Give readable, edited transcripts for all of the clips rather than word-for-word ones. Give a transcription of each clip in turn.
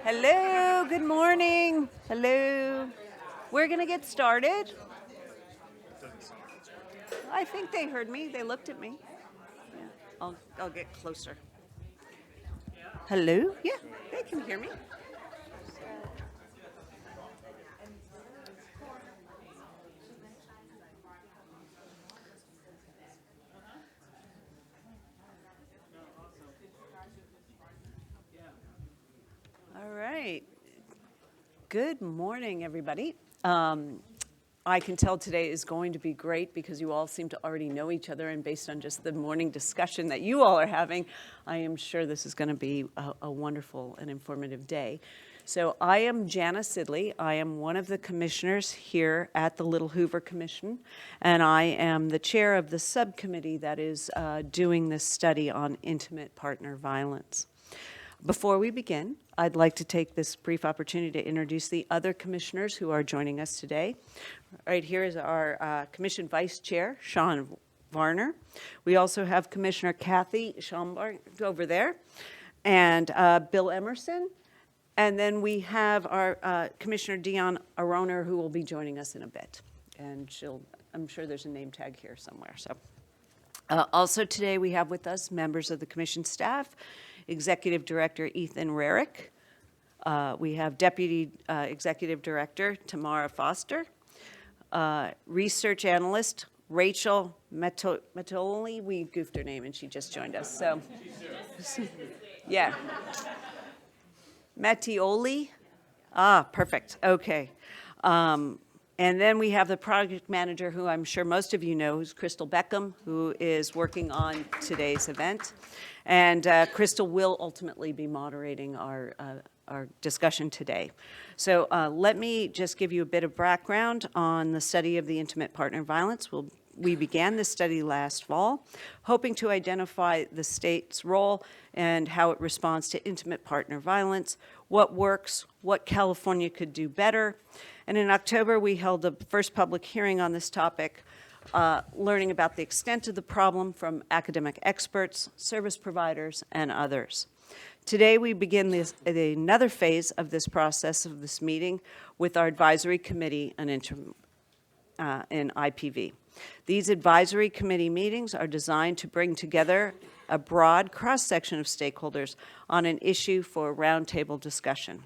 Hello, good morning. Hello. We're going to get started. I think they heard me. They looked at me. Yeah, I'll get closer. Hello? Yeah, they can hear me. All right. Good morning, everybody. I can tell today is going to be great because you all seem to already know each other, and based on just the morning discussion that you all are having, I am sure this is going to be a wonderful and informative day. So I am Janna Sidley. I am one of the commissioners here at the Little Hoover Commission, and I am the chair of the subcommittee that is doing this study on intimate partner violence. Before we begin, I'd like to take this brief opportunity to introduce the other commissioners who are joining us today. Right here is our Commission Vice Chair, Sean Varner. We also have Commissioner Kathy Schomburg over there, and Bill Emerson. And then we have our Commissioner Dion Aroner, who will be joining us in a bit. And I'm sure there's a name tag here somewhere. So, also today we have with us members of the Commission staff, Executive Director Ethan Rarick. We have Deputy Executive Director Tamara Foster. Research Analyst Rachel Matoli. We goofed her name and she just joined us. So, yeah. Mattioli. Perfect. Okay. And then we have the project manager, who I'm sure most of you know, who's Crystal Beckham, who is working on today's event. And Crystal will ultimately be moderating our discussion today. So let me just give you a bit of background on the study of the intimate partner violence. We began this study last fall, hoping to identify the state's role and how it responds to intimate partner violence, what works, what California could do better. And in October, we held the first public hearing on this topic, learning about the extent of the problem from academic experts, service providers, and others. Today, we begin another phase of this process of this meeting with our advisory committee in IPV. These advisory committee meetings are designed to bring together a broad cross-section of stakeholders on an issue for a roundtable discussion.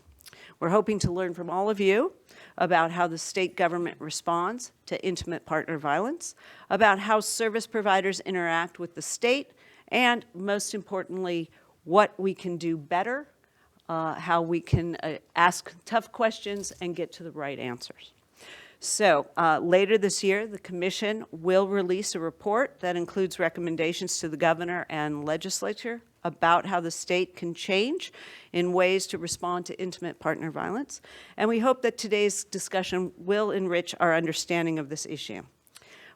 We're hoping to learn from all of you about how the state government responds to intimate partner violence, about how service providers interact with the state, and most importantly, what we can do better, how we can ask tough questions and get to the right answers. So later this year, the Commission will release a report that includes recommendations to the governor and legislature about how the state can change in ways to respond to intimate partner violence. And we hope that today's discussion will enrich our understanding of this issue.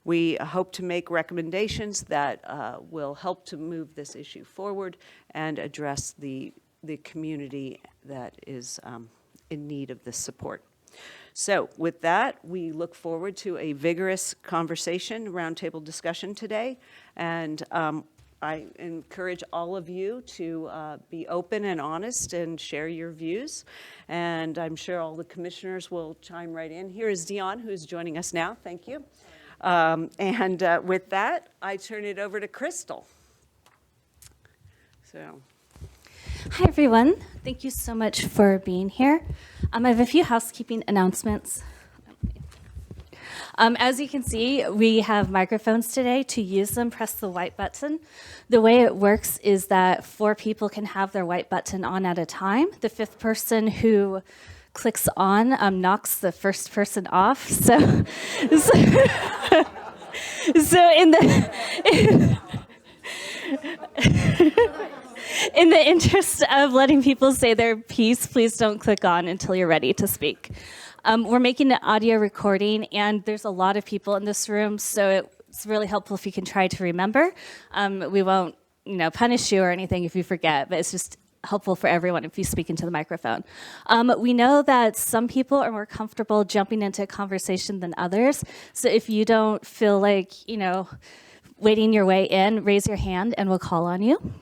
We hope to make recommendations that will help to move this issue forward and address the community that is in need of this support. So with that, we look forward to a vigorous conversation, roundtable discussion today. And I encourage all of you to be open and honest and share your views. And I'm sure all the commissioners will chime right in. Here is Dion, who's joining us now. Thank you. With that, I turn it over to Crystal. So. Hi, everyone. Thank you so much for being here. I have a few housekeeping announcements. As you can see, we have microphones today. To use them, press the white button. The way it works is that 4 people can have their white button on at a time. The 5th person who clicks on knocks the first person off. So in the interest of letting people say their piece, please don't click on until you're ready to speak. We're making an audio recording, and there's a lot of people in this room, so it's really helpful if you can try to remember. We won't, punish you or anything if you forget, but it's just helpful for everyone if you speak into the microphone. We know that some people are more comfortable jumping into a conversation than others, so if you don't feel like, waiting your way in, raise your hand and we'll call on you.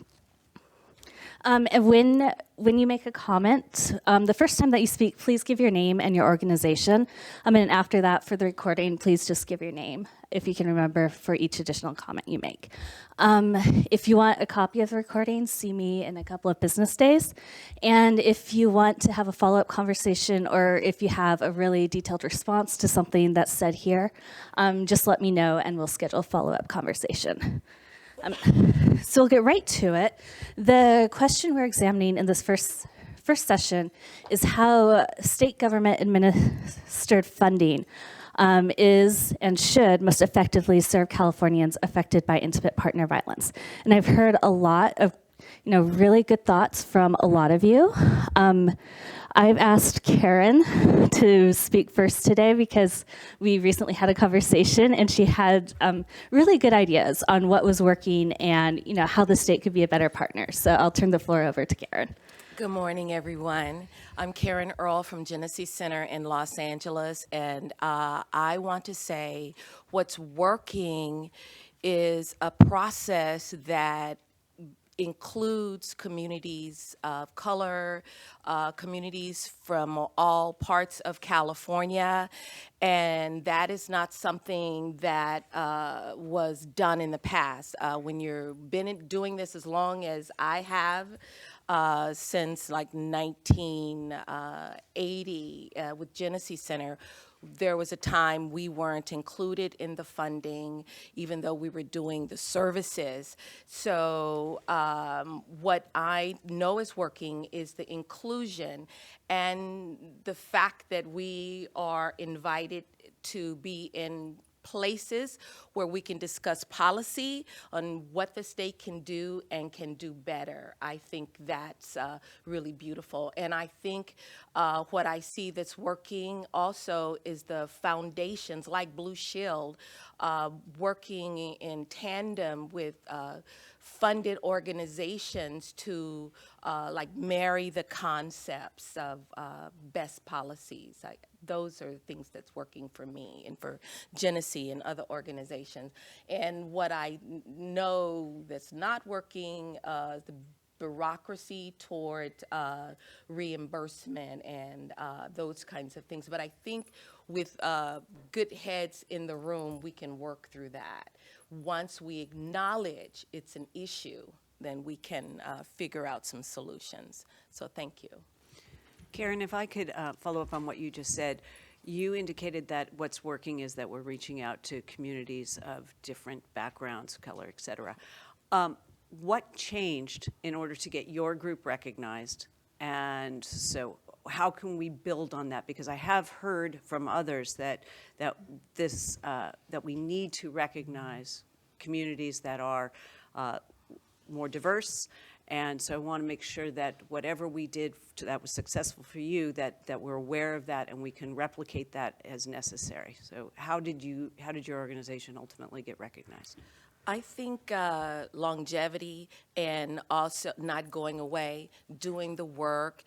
And when you make a comment, the first time that you speak, please give your name and your organization. And after that, for the recording, please just give your name, if you can remember, for each additional comment you make. If you want a copy of the recording, see me in a couple of business days. And if you want to have a follow-up conversation, or if you have a really detailed response to something that's said here, just let me know and we'll schedule a follow-up conversation. So we'll get right to it. The question we're examining in this first session is how state government administered funding is and should most effectively serve Californians affected by intimate partner violence. And I've heard a lot of really good thoughts from a lot of you. I've asked Karen to speak first today because we recently had a conversation and she had really good ideas on what was working and how the state could be a better partner. So I'll turn the floor over to Karen. Good morning, everyone. I'm Karen Earl from Genesee Center in Los Angeles, and I want to say what's working is a process that includes communities of color, communities from all parts of California, and that is not something that was done in the past. When you've been doing this as long as I have, since like 1980 with Genesee Center, there was a time we weren't included in the funding, even though we were doing the services. So what I know is working is the inclusion and the fact that we are invited to be in places where we can discuss policy on what the state can do and can do better. I think that's really beautiful. And I think what I see that's working also is the foundations like Blue Shield working in tandem with funded organizations to like marry the concepts of best policies. Those are things that's working for me and for Genesee and other organizations. And what I know that's not working, the bureaucracy toward reimbursement and those kinds of things. But I think with good heads in the room, we can work through that. Once we acknowledge it's an issue, then we can figure out some solutions. So thank you. Karen, if I could follow up on what you just said, you indicated that what's working is that we're reaching out to communities of different backgrounds, color, et cetera. What changed in order to get your group recognized? And so how can we build on that? Because I have heard from others that we need to recognize communities that are more diverse. And so I want to make sure that whatever we did that was successful for you, that we're aware of that and we can replicate that as necessary. So how did your organization ultimately get recognized? I think longevity and also not going away, doing the work,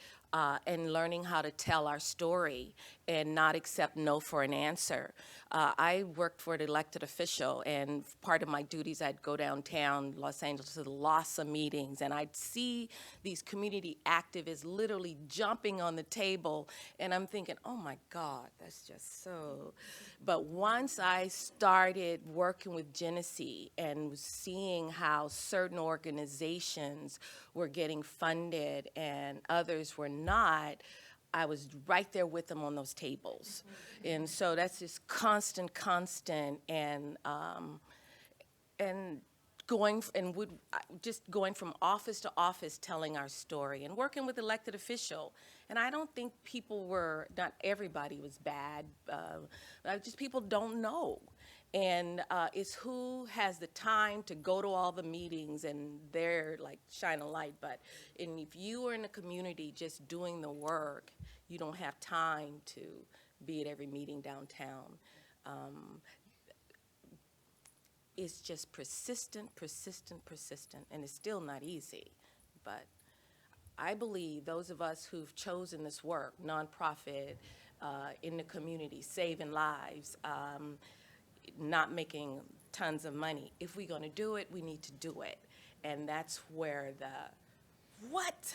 and learning how to tell our story and not accept no for an answer. I worked for an elected official, and part of my duties, I'd go downtown Los Angeles to the LASA meetings, and I'd see these community activists literally jumping on the table, and I'm thinking, oh my God, that's just so. But once I started working with Genesee and seeing how certain organizations were getting funded and others were not, I was right there with them on those tables. And so that's just constant, and going from office to office telling our story and working with elected official. And I don't think not everybody was bad, just people don't know. And it's who has the time to go to all the meetings and they're like shine a light. And if you are in a community just doing the work, you don't have time to be at every meeting downtown. It's just persistent, and it's still not easy. But I believe those of us who've chosen this work, nonprofit, in the community, saving lives, not making tons of money. If we're going to do it, we need to do it. And that's where the what?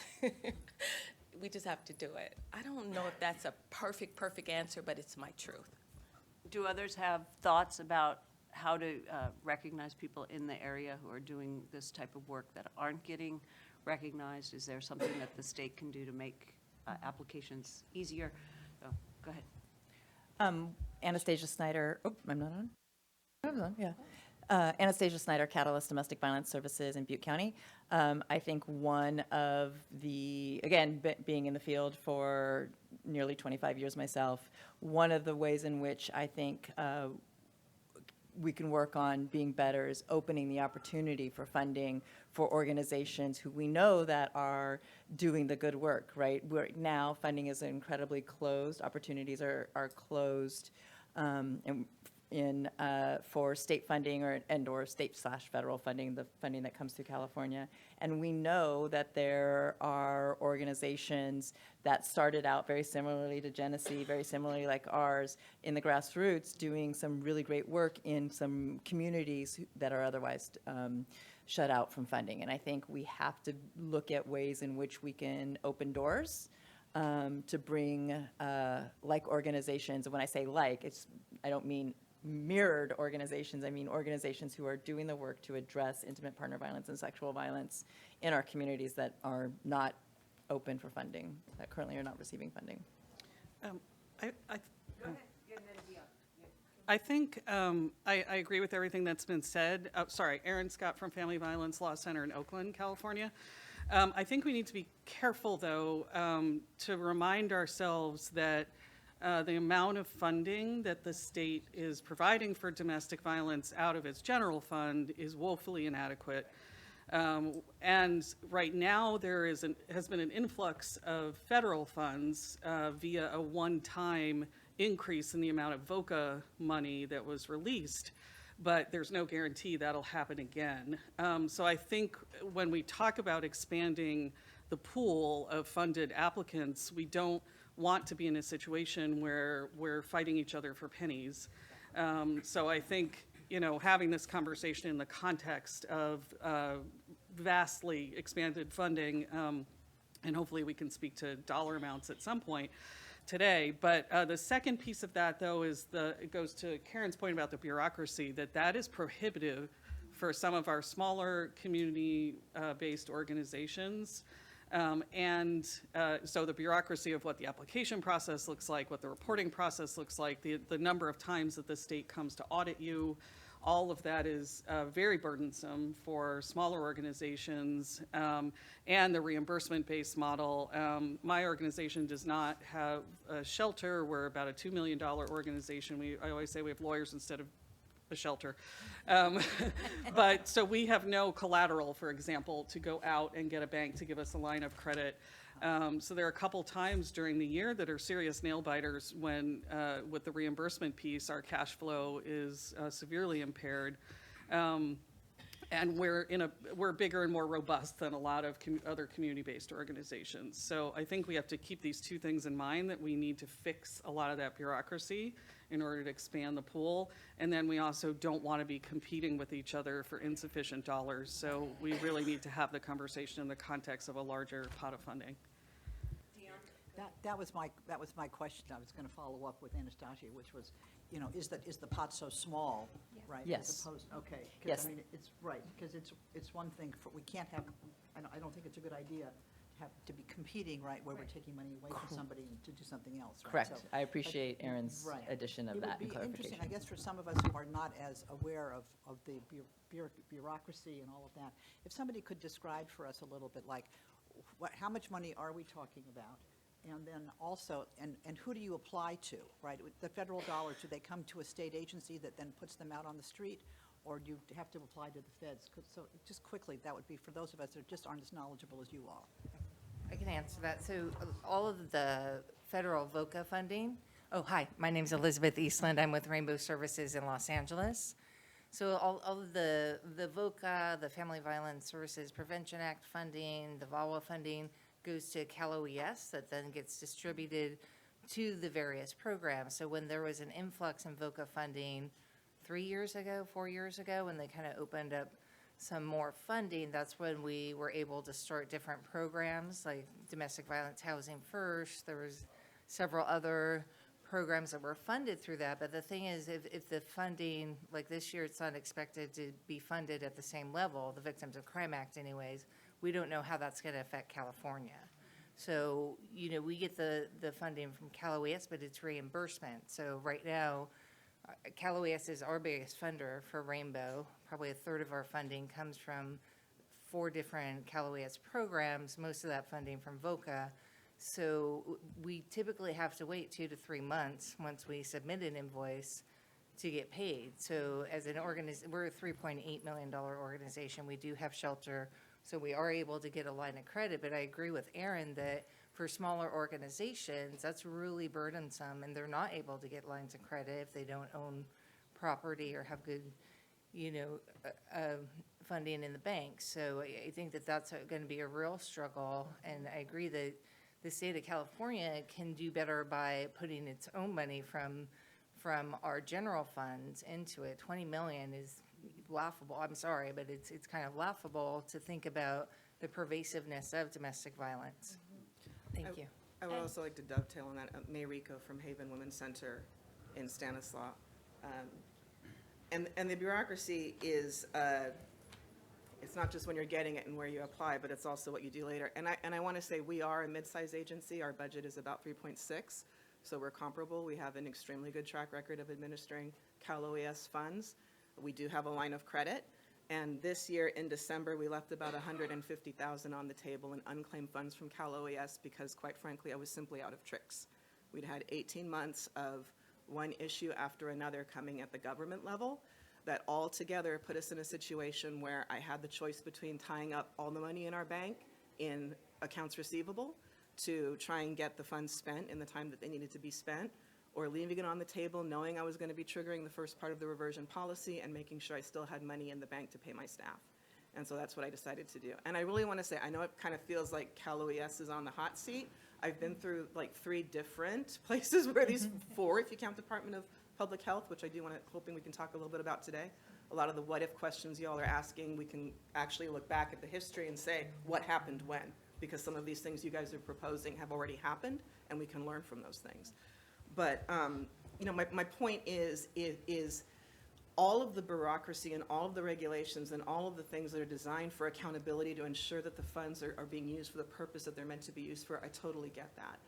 We just have to do it. I don't know if that's a perfect answer, but it's my truth. Do others have thoughts about how to recognize people in the area who are doing this type of work that aren't getting recognized? Is there something that the state can do to make applications easier? Oh, go ahead. Anastasia Snyder, I'm not on? I was on, yeah. Anastasia Snyder, Catalyst Domestic Violence Services in Butte County. I think one of the, again, being in the field for nearly 25 years myself, one of the ways in which I think we can work on being better is opening the opportunity for funding for organizations who we know that are doing the good work, right? Right now, funding is incredibly closed. Opportunities are closed for state funding or state/federal funding, the funding that comes through California. And we know that there are organizations that started out very similarly to Genesee, very similarly like ours, in the grassroots, doing some really great work in some communities that are otherwise shut out from funding. And I think we have to look at ways in which we can open doors to bring like organizations. And when I say like, I don't mean mirrored organizations. I mean organizations who are doing the work to address intimate partner violence and sexual violence in our communities that are not open for funding, that currently are not receiving funding. I think I agree with everything that's been said. Sorry, Erin Scott from Family Violence Law Center in Oakland, California. I think we need to be careful, though, to remind ourselves that the amount of funding that the state is providing for domestic violence out of its general fund is woefully inadequate. And right now, there has been an influx of federal funds via a one-time increase in the amount of VOCA money that was released, but there's no guarantee that'll happen again. So I think when we talk about expanding the pool of funded applicants, we don't want to be in a situation where we're fighting each other for pennies. So I think, having this conversation in the context of vastly expanded funding, and hopefully we can speak to dollar amounts at some point today. But the second piece of that, though, it goes to Karen's point about the bureaucracy, that is prohibitive for some of our smaller community-based organizations. So the bureaucracy of what the application process looks like, what the reporting process looks like, the number of times that the state comes to audit you, all of that is very burdensome for smaller organizations, and the reimbursement-based model. My organization does not have a shelter. We're about a $2 million organization. I always say we have lawyers instead of a shelter. But so we have no collateral, for example, to go out and get a bank to give us a line of credit. So there are a couple times during the year that are serious nail biters when, with the reimbursement piece, our cash flow is severely impaired. And we're bigger and more robust than a lot of other community-based organizations. So I think we have to keep these two things in mind, that we need to fix a lot of that bureaucracy in order to expand the pool. And then we also don't want to be competing with each other for insufficient dollars. So we really need to have the conversation in the context of a larger pot of funding. That was my question. I was going to follow up with Anastasia, which was, is the pot so small, right? Yes. As opposed, okay. 'Cause, Yes. I mean, it's right, because it's one thing, we can't have, I don't think it's a good idea to be competing, right, where we're taking money away from somebody to do something else, right? Correct. So, I appreciate Erin's right. addition of that and It would be interesting, clarification. I guess, for some of us who are not as aware of the bureaucracy and all of that, if somebody could describe for us a little bit, like, how much money are we talking about? And then also, and who do you apply to, right? The federal dollars, do they come to a state agency that then puts them out on the street? Or do you have to apply to the feds? So just quickly, that would be for those of us that just aren't as knowledgeable as you are. I can answer that. So all of the federal VOCA funding, hi, my name's Elizabeth Eastland. I'm with Rainbow Services in Los Angeles. So all of the VOCA, the Family Violence Services Prevention Act funding, the VAWA funding, goes to Cal OES that then gets distributed to the various programs. So when there was an influx in VOCA funding 4 years ago, when they kind of opened up some more funding, that's when we were able to start different programs like Domestic Violence Housing First. There was several other programs that were funded through that. But the thing is, if the funding, like this year, it's not expected to be funded at the same level, the Victims of Crime Act anyways, we don't know how that's going to affect California. So, we get the funding from Cal OES, but it's reimbursement. So right now, Cal OES is our biggest funder for Rainbow. Probably a third of our funding comes from 4 different Cal OES programs, most of that funding from VOCA. So we typically have to wait 2 to 3 months once we submit an invoice to get paid. So as an organization, we're a $3.8 million organization. We do have shelter, so we are able to get a line of credit. But I agree with Aaron that for smaller organizations, that's really burdensome, and they're not able to get lines of credit if they don't own property or have good, funding in the bank. So I think that that's going to be a real struggle, and I agree that the state of California can do better by putting its own money from our general funds into it. 20 million is laughable. I'm sorry, but it's kind of laughable to think about the pervasiveness of domestic violence. Thank you. I would also like to dovetail on that. May Rico from Haven Women's Center in Stanislaus. And the bureaucracy is, it's not just when you're getting it and where you apply, but it's also what you do later. And I want to say we are a mid-sized agency. Our budget is about 3.6, so we're comparable. We have an extremely good track record of administering Cal OES funds. We do have a line of credit. And this year in December, we left about $150,000 on the table in unclaimed funds from Cal OES because, quite frankly, I was simply out of tricks. We'd had 18 months of one issue after another coming at the government level that all together put us in a situation where I had the choice between tying up all the money in our bank in accounts receivable to try and get the funds spent in the time that they needed to be spent, or leaving it on the table knowing I was going to be triggering the first part of the reversion policy and making sure I still had money in the bank to pay my staff. And so that's what I decided to do. And I really want to say, I know it kind of feels like Cal OES is on the hot seat. I've been through like 3 different places where these 4, if you count Department of Public Health, which I do want to, hoping we can talk a little bit about today. A lot of the what if questions y'all are asking, we can actually look back at the history and say, what happened when? Because some of these things you guys are proposing have already happened, and we can learn from those things. But, my point is all of the bureaucracy and all of the regulations and all of the things that are designed for accountability to ensure that the funds are being used for the purpose that they're meant to be used for, I totally get that.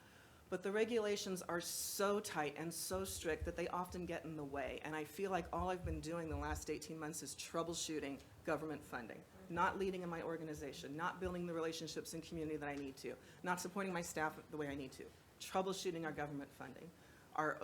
But the regulations are so tight and so strict that they often get in the way. And I feel like all I've been doing the last 18 months is troubleshooting government funding, not leading in my organization, not building the relationships in community that I need to, not supporting my staff the way I need to, troubleshooting our government funding. Our,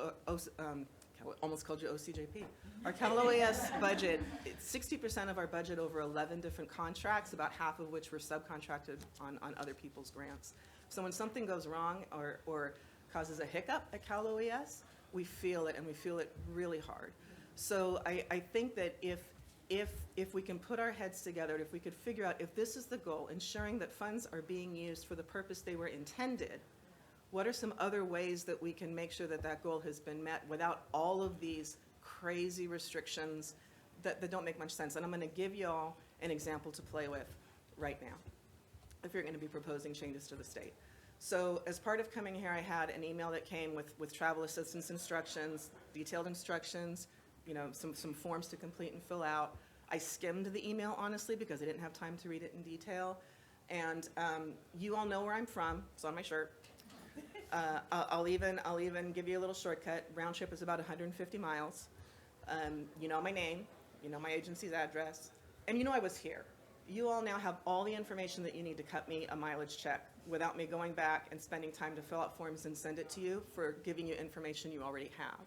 almost called you OCJP. Our Cal OES budget, 60% of our budget over 11 different contracts, about half of which were subcontracted on other people's grants. So when something goes wrong or causes a hiccup at Cal OES, we feel it, and we feel it really hard. So I think that if we can put our heads together, if we could figure out if this is the goal, ensuring that funds are being used for the purpose they were intended, what are some other ways that we can make sure that that goal has been met without all of these crazy restrictions that don't make much sense? And I'm going to give you all an example to play with right now, if you're going to be proposing changes to the state. So as part of coming here, I had an email that came with travel assistance instructions, detailed instructions, some forms to complete and fill out. I skimmed the email, honestly, because I didn't have time to read it in detail. And you all know where I'm from. It's on my shirt. I'll even give you a little shortcut. Round trip is about 150 miles. You know my name, you know my agency's address, and you know I was here. You all now have all the information that you need to cut me a mileage check without me going back and spending time to fill out forms and send it to you for giving you information you already have.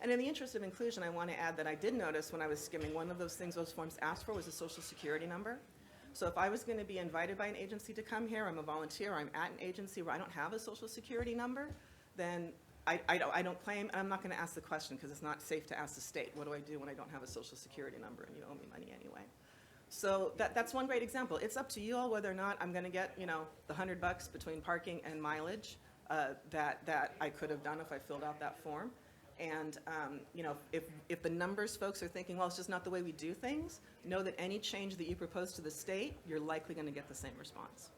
And in the interest of inclusion, I want to add that I did notice when I was skimming, one of those things those forms asked for was a social security number. So if I was going to be invited by an agency to come here, I'm a volunteer, I'm at an agency where I don't have a social security number, then I don't claim, and I'm not going to ask the question because it's not safe to ask the state, what do I do when I don't have a social security number and you owe me money anyway? So that's one great example. It's up to you all whether or not I'm going to get, the $100 between parking and mileage that I could have done if I filled out that form. And, you know, if the numbers folks are thinking, well, it's just not the way we do things, know that any change that you propose to the state, you're likely going to get the same response.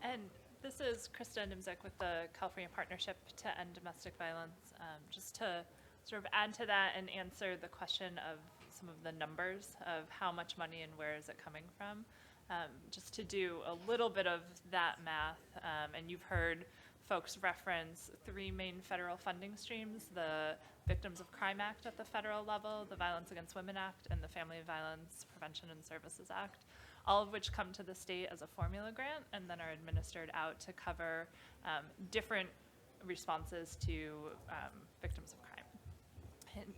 And this is Krista Nimzek with the California Partnership to End Domestic Violence. Just to sort of add to that and answer the question of some of the numbers of how much money and where is it coming from. Just to do a little bit of that math, and you've heard folks reference 3 main federal funding streams: the Victims of Crime Act at the federal level, the Violence Against Women Act, and the Family Violence Prevention and Services Act, all of which come to the state as a formula grant and then are administered out to cover different responses to victims of crime. And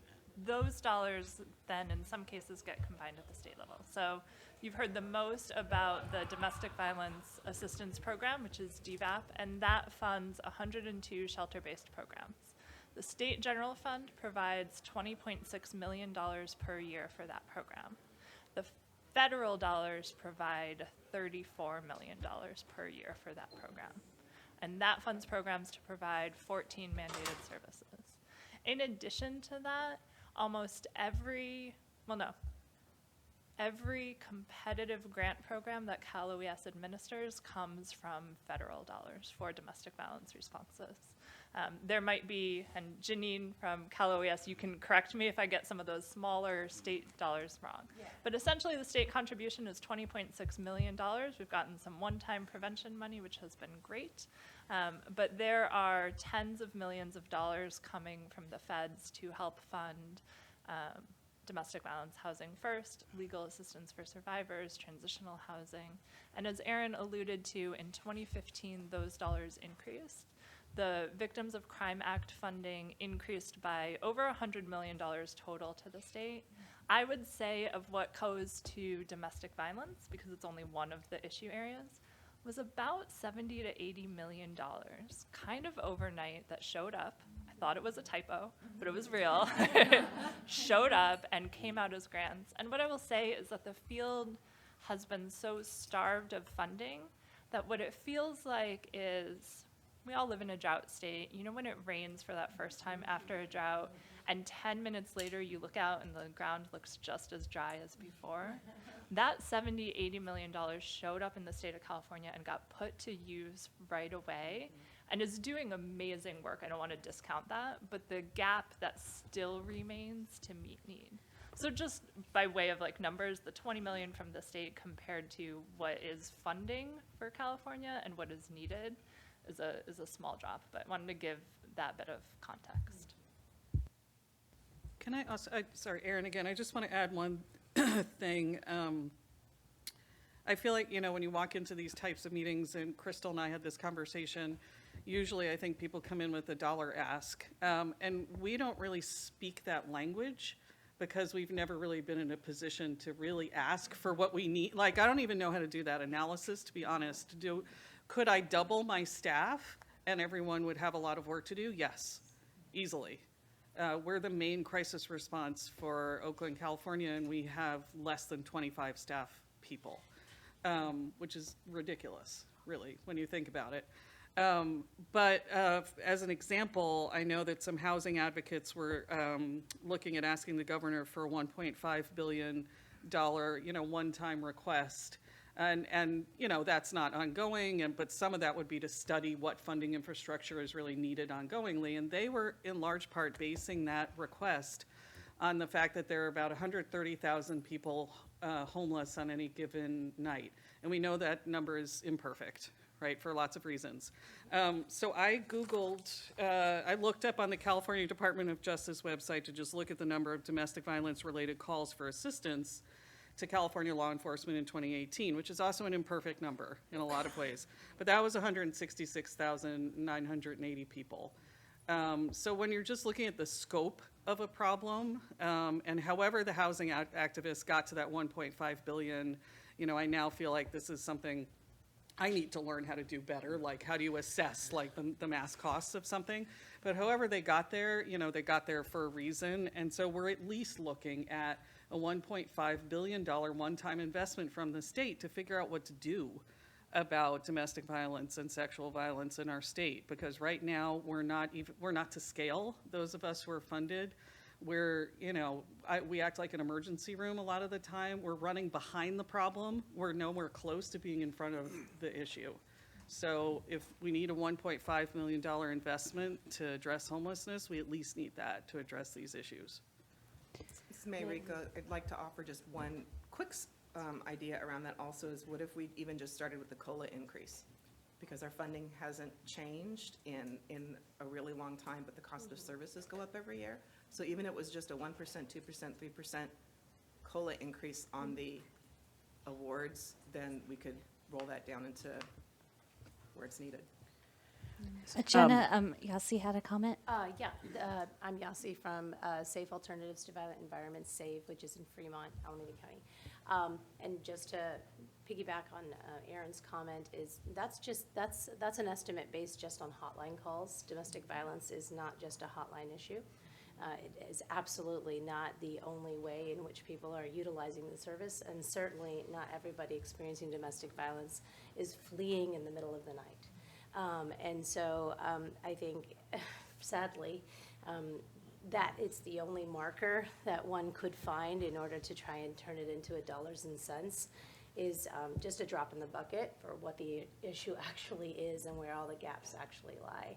those dollars then in some cases get combined at the state level. So you've heard the most about the Domestic Violence Assistance Program, which is DVAP, and that funds 102 shelter-based programs. The State General Fund provides $20.6 million per year for that program. The federal dollars provide $34 million per year for that program. And that funds programs to provide 14 mandated services. In addition to that, almost every competitive grant program that Cal OES administers comes from federal dollars for domestic violence responses. There might be, and Janine from Cal OES, you can correct me if I get some of those smaller state dollars wrong. Yeah. But essentially the state contribution is $20.6 million. We've gotten some one-time prevention money, which has been great. But there are tens of millions of dollars coming from the feds to help fund domestic violence housing first, legal assistance for survivors, transitional housing. And as Aaron alluded to, in 2015, those dollars increased. The Victims of Crime Act funding increased by over $100 million total to the state. I would say of what goes to domestic violence, because it's only one of the issue areas, was about $70 to $80 million, kind of overnight, that showed up. I thought it was a typo, but it was real. Showed up and came out as grants. And what I will say is that the field has been so starved of funding that what it feels like is, we all live in a drought state. You know when it rains for that first time after a drought, and 10 minutes later you look out and the ground looks just as dry as before? That $70, $80 million showed up in the state of California and got put to use right away and is doing amazing work. I don't want to discount that, but the gap that still remains to meet need. So just by way of like numbers, the 20 million from the state compared to what is funding for California and what is needed is a small drop, but I wanted to give that bit of context. Can I also, sorry, Aaron, again, I just want to add one thing. I feel like, you know, when you walk into these types of meetings, and Crystal and I had this conversation, usually I think people come in with a dollar ask, and we don't really speak that language because we've never really been in a position to really ask for what we need. Like, I don't even know how to do that analysis, to be honest. Could I double my staff and everyone would have a lot of work to do? Yes, easily. We're the main crisis response for Oakland, California, and we have less than 25 staff people, which is ridiculous, really, when you think about it. But as an example, I know that some housing advocates were looking at asking the governor for a $1.5 billion, one-time request. And you know, that's not ongoing, but some of that would be to study what funding infrastructure is really needed ongoingly. And they were in large part basing that request on the fact that there are about 130,000 people homeless on any given night. And we know that number is imperfect, right, for lots of reasons. So I Googled, I looked up on the California Department of Justice website to just look at the number of domestic violence related calls for assistance to California law enforcement in 2018, which is also an imperfect number in a lot of ways. But that was 166,980 people. So when you're just looking at the scope of a problem, and however the housing activists got to that 1.5 billion, you know, I now feel like this is something I need to learn how to do better. Like, how do you assess like the mass costs of something? But however they got there, you know, they got there for a reason. And so we're at least looking at a $1.5 billion one-time investment from the state to figure out what to do about domestic violence and sexual violence in our state, because right now we're not to scale. Those of us who are funded, we're, we act like an emergency room a lot of the time. We're running behind the problem. We're nowhere close to being in front of the issue. So if we need a $1.5 million investment to address homelessness, we at least need that to address these issues. Ms. Mayrica, I'd like to offer just one quick idea around that also is what if we even just started with the COLA increase? Because our funding hasn't changed in a really long time, but the cost of services go up every year. So even if it was just a 1%, 2%, 3% COLA increase on the awards, then we could roll that down into where it's needed. Jenna, Yasi had a comment. I'm Yasi from Safe Alternatives to Violent Environments, SAVE, which is in Fremont, Alameda County. And just to piggyback on Aaron's comment, that's an estimate based just on hotline calls. Domestic violence is not just a hotline issue. It is absolutely not the only way in which people are utilizing the service, and certainly not everybody experiencing domestic violence is fleeing in the middle of the night. And so I think, sadly, that it's the only marker that one could find in order to try and turn it into a dollars and cents is just a drop in the bucket for what the issue actually is and where all the gaps actually lie.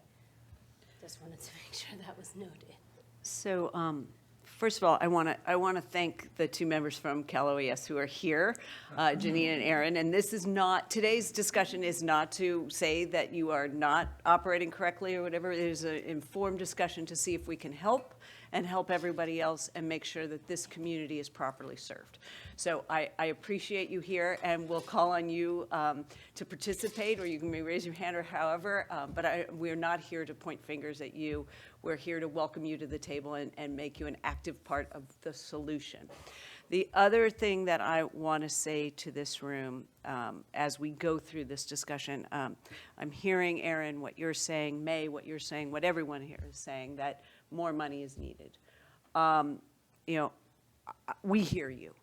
Just wanted to make sure that was noted. So, first of all, I want to thank the two members from Cal OES who are here, Janine and Aaron. And this is not, today's discussion is not to say that you are not operating correctly or whatever. It is an informed discussion to see if we can help and help everybody else and make sure that this community is properly served. So I appreciate you here, and we'll call on you to participate, or you can raise your hand or however, but we're not here to point fingers at you. We're here to welcome you to the table and make you an active part of the solution. The other thing that I want to say to this room as we go through this discussion, I'm hearing, Aaron, what you're saying, May, what you're saying, what everyone here is saying, that more money is needed. We hear you.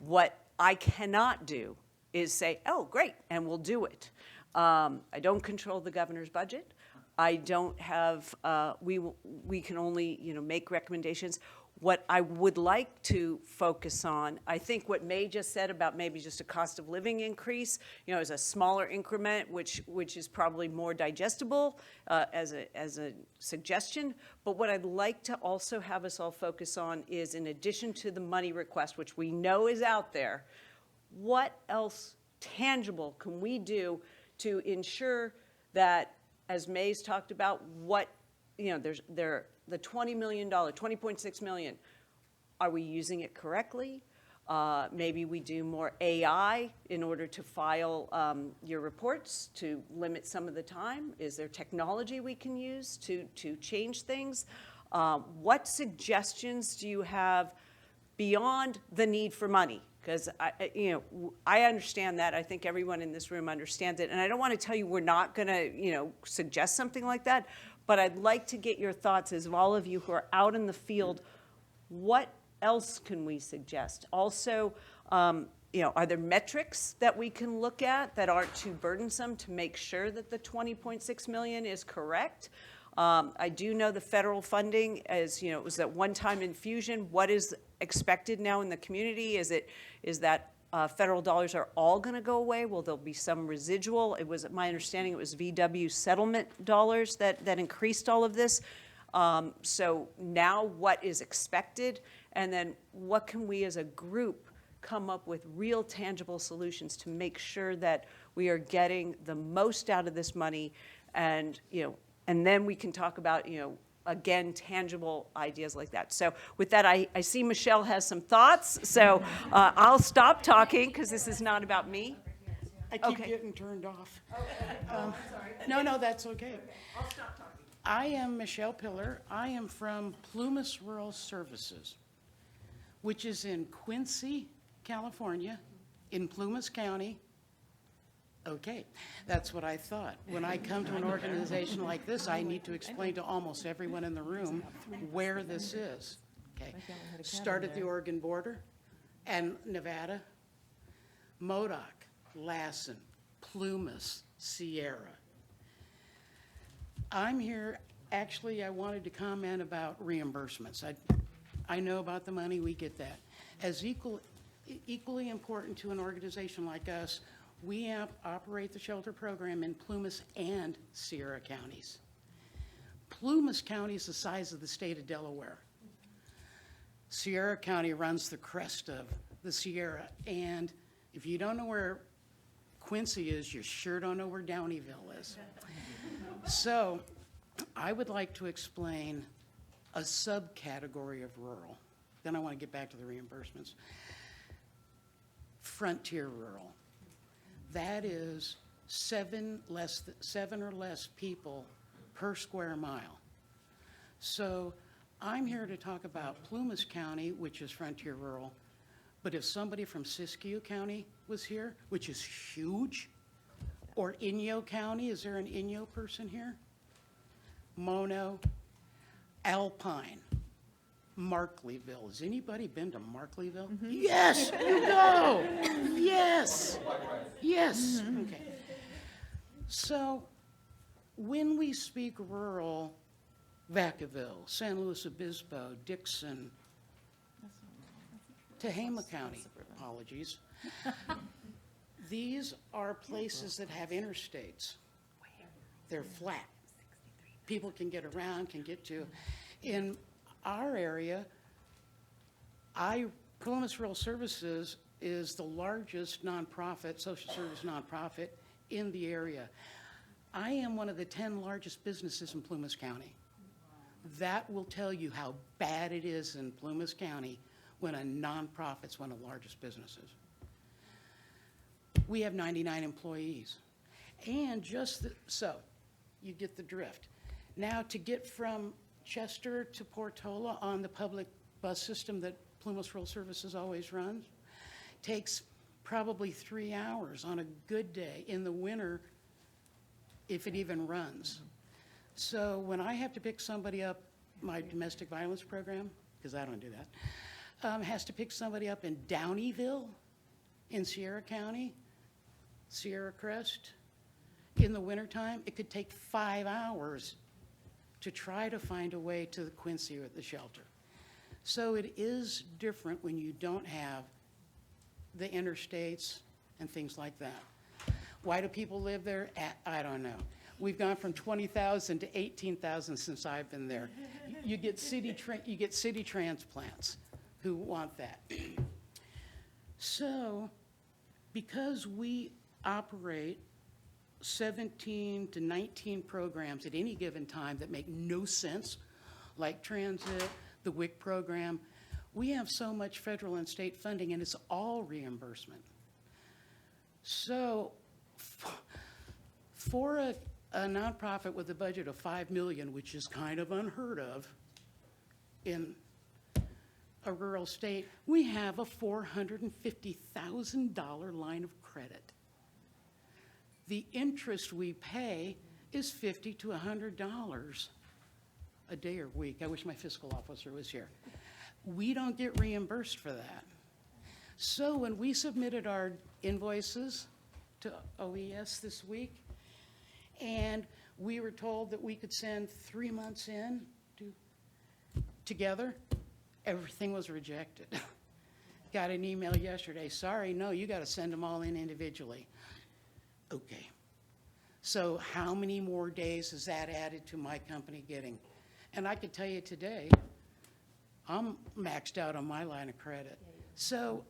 What I cannot do is say, oh, great, and we'll do it. I don't control the governor's budget. I don't have, we can only, make recommendations. What I would like to focus on, I think what May just said about maybe just a cost of living increase, is a smaller increment, which is probably more digestible as a suggestion. But what I'd like to also have us all focus on is, in addition to the money request, which we know is out there, what else tangible can we do to ensure that, as May's talked about, the $20 million, $20.6 million, are we using it correctly? Maybe we do more AI in order to file your reports to limit some of the time. Is there technology we can use to change things? What suggestions do you have beyond the need for money? Because I understand that. I think everyone in this room understands it. And I don't want to tell you we're not going to, suggest something like that. But I'd like to get your thoughts, as all of you who are out in the field, what else can we suggest? Also, are there metrics that we can look at that aren't too burdensome to make sure that the $20.6 million is correct? I do know the federal funding, as it was that one-time infusion. What is expected now in the community? Is that federal dollars are all going to go away? Will there be some residual? It was my understanding it was VW settlement dollars that increased all of this. So now what is expected? And then what can we as a group come up with real tangible solutions to make sure that we are getting the most out of this money? And, and then we can talk about, again, tangible ideas like that. So with that, I see Michelle has some thoughts. So I'll stop talking because this is not about me. I keep getting turned off. No, that's okay. I'll stop talking. I am Michelle Pillar. I am from Plumas Rural Services, which is in Quincy, California, in Plumas County. Okay, that's what I thought. When I come to an organization like this, I need to explain to almost everyone in the room where this is. Okay, start at the Oregon border and Nevada, Modoc, Lassen, Plumas, Sierra. I'm here, actually, I wanted to comment about reimbursements. I know about the money, we get that. As equally important to an organization like us, we operate the shelter program in Plumas and Sierra counties. Plumas County is the size of the state of Delaware. Sierra County runs the crest of the Sierra, and if you don't know where Quincy is, you sure don't know where Downeyville is. So I would like to explain a subcategory of rural. Then I want to get back to the reimbursements. Frontier rural. That is seven or less people per square mile. So I'm here to talk about Plumas County, which is frontier rural, but if somebody from Siskiyou County was here, which is huge, or Inyo County, is there an Inyo person here? Mono, Alpine, Markleyville. Has anybody been to Markleyville? Yes, you go. Yes, yes. Okay. So when we speak rural, Vacaville, San Luis Obispo, Dixon, Tehama County, apologies. These are places that have interstates. They're flat. People can get around, can get to. In our area, Columbus Rural Services is the largest nonprofit, social service nonprofit in the area. I am one of the 10 largest businesses in Plumas County. That will tell you how bad it is in Plumas County when a nonprofit's one of the largest businesses. We have 99 employees. And so, you get the drift. Now, to get from Chester to Portola on the public bus system that Plumas Rural Services always runs, takes probably 3 hours on a good day. In the winter, if it even runs. So when I have to pick somebody up, my domestic violence program, because I don't do that, has to pick somebody up in Downeyville, in Sierra County, Sierra Crest, in the wintertime, it could take 5 hours to try to find a way to the Quincy or the shelter. So it is different when you don't have the interstates and things like that. Why do people live there? I don't know. We've gone from 20,000 to 18,000 since I've been there. You get city transplants who want that. So, because we operate 17 to 19 programs at any given time that make no sense, like transit, the WIC program, we have so much federal and state funding, and it's all reimbursement. So, for a nonprofit with a budget of $5 million, which is kind of unheard of in a rural state, we have a $450,000 line of credit. The interest we pay is $50 to $100 a day or week. I wish my fiscal officer was here. We don't get reimbursed for that. So when we submitted our invoices to OES this week, and we were told that we could send 3 months in together, everything was rejected. Got an email yesterday, sorry, no, you got to send them all in individually. Okay. So how many more days is that added to my company getting? And I could tell you today, I'm maxed out on my line of credit. So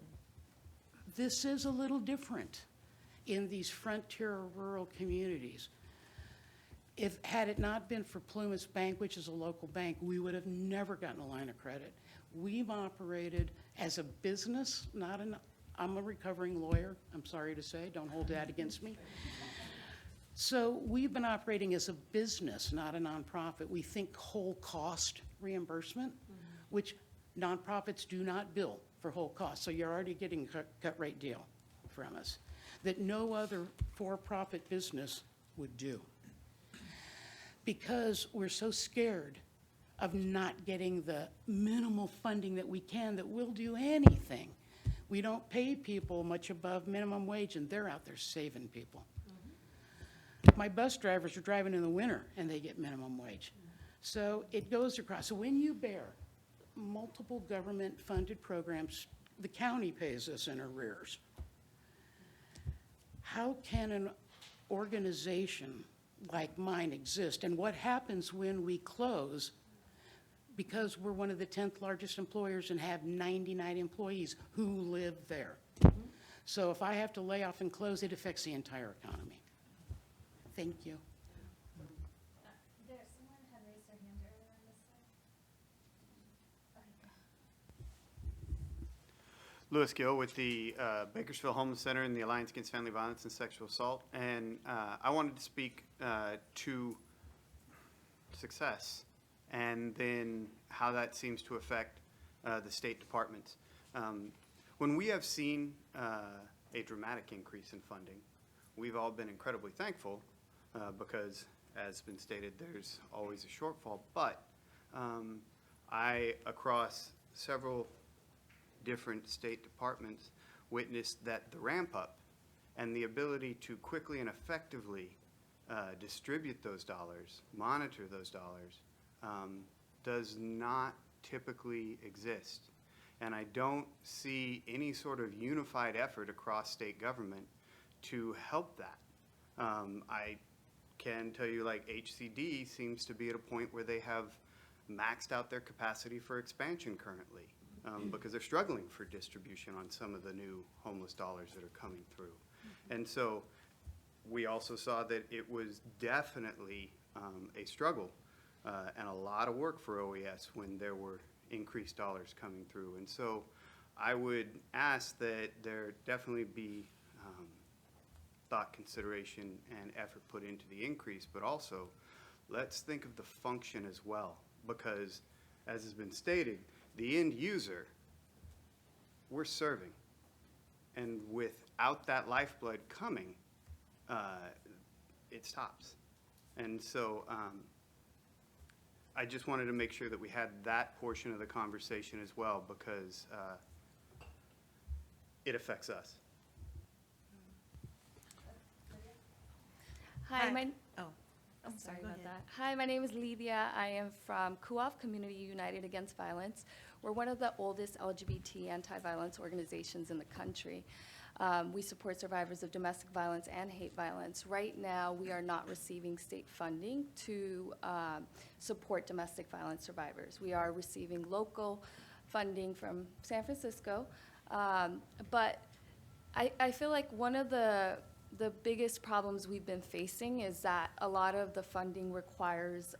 this is a little different in these frontier rural communities. Had it not been for Plumas Bank, which is a local bank, we would have never gotten a line of credit. We've operated as a business, I'm a recovering lawyer, I'm sorry to say, don't hold that against me. So we've been operating as a business, not a nonprofit. We think whole cost reimbursement, which nonprofits do not bill for whole cost. So you're already getting a cut rate deal from us that no other for-profit business would do. Because we're so scared of not getting the minimal funding that we can, that we'll do anything. We don't pay people much above minimum wage, and they're out there saving people. My bus drivers are driving in the winter and they get minimum wage. So it goes across. So when you bear multiple government-funded programs, the county pays us in arrears. How can an organization like mine exist? And what happens when we close because we're one of the 10th largest employers and have 99 employees who live there? So if I have to lay off and close, it affects the entire economy. Thank you. Someone had raised their hand earlier on this side. Lewis Gill with the Bakersfield Homeless Center and the Alliance Against Family Violence and Sexual Assault. And I wanted to speak to success and then how that seems to affect the state departments. When we have seen a dramatic increase in funding, we've all been incredibly thankful because, as been stated, there's always a shortfall. But I, across several different state departments, witnessed that the ramp up and the ability to quickly and effectively distribute those dollars, monitor those dollars, does not typically exist. And I don't see any sort of unified effort across state government to help that. I can tell you, like, HCD seems to be at a point where they have maxed out their capacity for expansion currently because they're struggling for distribution on some of the new homeless dollars that are coming through. And so we also saw that it was definitely a struggle and a lot of work for OES when there were increased dollars coming through. And so I would ask that there definitely be thought, consideration, and effort put into the increase, but also let's think of the function as well, because as has been stated, the end user, we're serving. And without that lifeblood coming, it stops. And so I just wanted to make sure that we had that portion of the conversation as well, because it affects us. Hi, I'm sorry about that. Hi, my name is Lydia. I am from CUAV, Community United Against Violence. We're one of the oldest LGBT anti-violence organizations in the country. We support survivors of domestic violence and hate violence. Right now, we are not receiving state funding to support domestic violence survivors. We are receiving local funding from San Francisco, but I feel like one of the biggest problems we've been facing is that a lot of the funding requires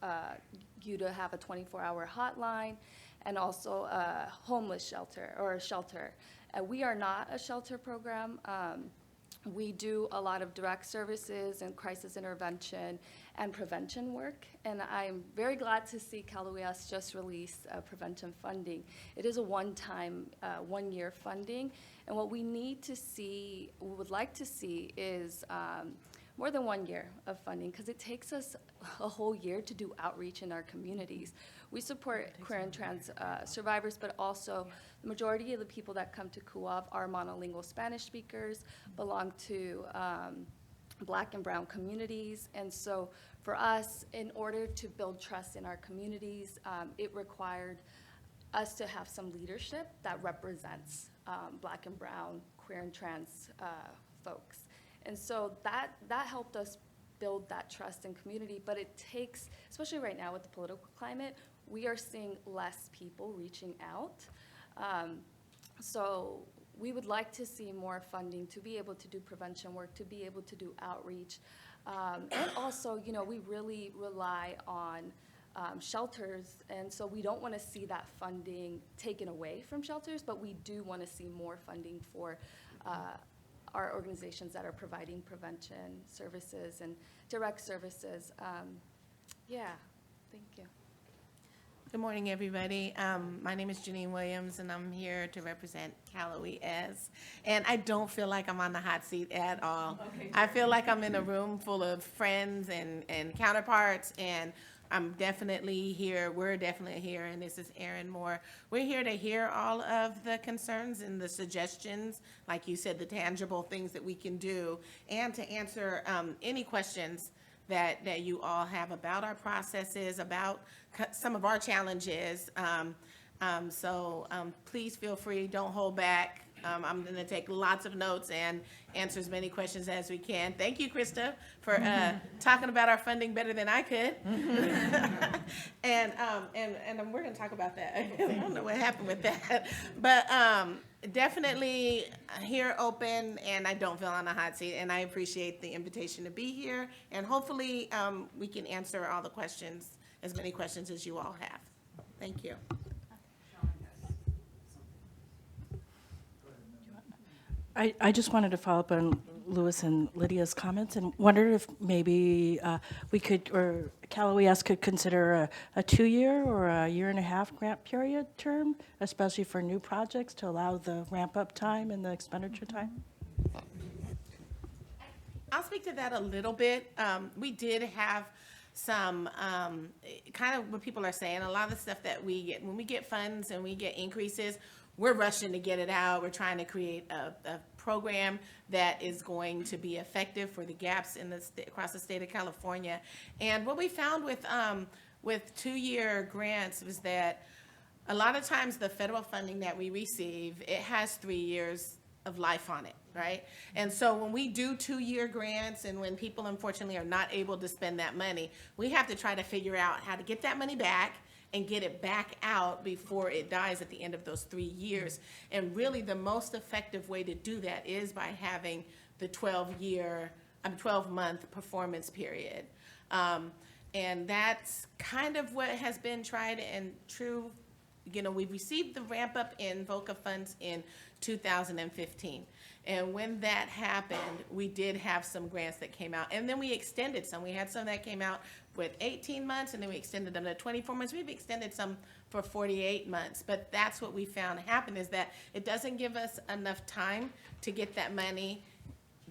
you to have a 24-hour hotline and also a homeless shelter or a shelter. We are not a shelter program. We do a lot of direct services and crisis intervention and prevention work, and I'm very glad to see Cal OES just released prevention funding. It is a one-time, one-year funding, and what we need to see, we would like to see is more than 1 year of funding, because it takes us a whole year to do outreach in our communities. We support queer and trans survivors, but also the majority of the people that come to CUAV are monolingual Spanish speakers, belong to Black and brown communities. And so for us, in order to build trust in our communities, it required us to have some leadership that represents Black and brown, queer and trans folks. And so that helped us build that trust in community, but it takes, especially right now with the political climate, we are seeing less people reaching out. So we would like to see more funding to be able to do prevention work, to be able to do outreach. And also, you know, we really rely on shelters, and so we don't want to see that funding taken away from shelters, but we do want to see more funding for our organizations that are providing prevention services and direct services. Yeah, thank you. Good morning, everybody. My name is Janine Williams, and I'm here to represent Cal OES. And I don't feel like I'm on the hot seat at all. Okay. I feel like I'm in a room full of friends and counterparts, and I'm definitely here. We're definitely here, and this is Erin Moore. We're here to hear all of the concerns and the suggestions, like you said, the tangible things that we can do, and to answer any questions that you all have about our processes, about some of our challenges. Please feel free, don't hold back. I'm going to take lots of notes and answer as many questions as we can. Thank you, Krista, for talking about our funding better than I could. And we're going to talk about that. I don't know what happened with that. But definitely here open, and I don't feel on a hot seat, and I appreciate the invitation to be here. And hopefully we can answer all the questions, as many questions as you all have. Thank you. I just wanted to follow up on Louis and Lydia's comments and wondered if maybe we could, or Cal OES could consider a 2-year or a 1.5 grant period term, especially for new projects to allow the ramp-up time and the expenditure time? I'll speak to that a little bit. We did have some, kind of what people are saying, a lot of the stuff that we get, when we get funds and we get increases, we're rushing to get it out. We're trying to create a program that is going to be effective for the gaps in the across the state of California. And what we found with 2-year grants was that a lot of times the federal funding that we receive, it has 3 years of life on it, right? And so when we do 2-year grants and when people unfortunately are not able to spend that money, we have to try to figure out how to get that money back and get it back out before it dies at the end of those 3 years. And really the most effective way to do that is by having the 12-month performance period. And that's kind of what has been tried and true. You know, we received the ramp up in VOCA funds in 2015. And when that happened, we did have some grants that came out. And then we extended some. We had some that came out with 18 months, and then we extended them to 24 months. We've extended some for 48 months. But that's what we found happen, is that it doesn't give us enough time to get that money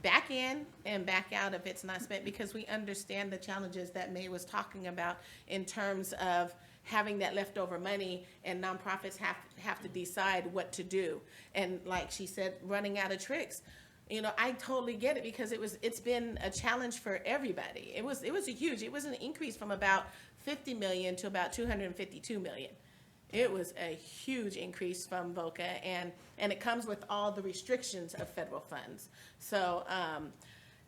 back in and back out if it's not spent, because we understand the challenges that May was talking about in terms of having that leftover money, and nonprofits have to decide what to do. And like she said, running out of tricks. You know, I totally get it, because it's been a challenge for everybody. It was an increase from about 50 million to about 252 million. It was a huge increase from VOCA, and it comes with all the restrictions of federal funds. So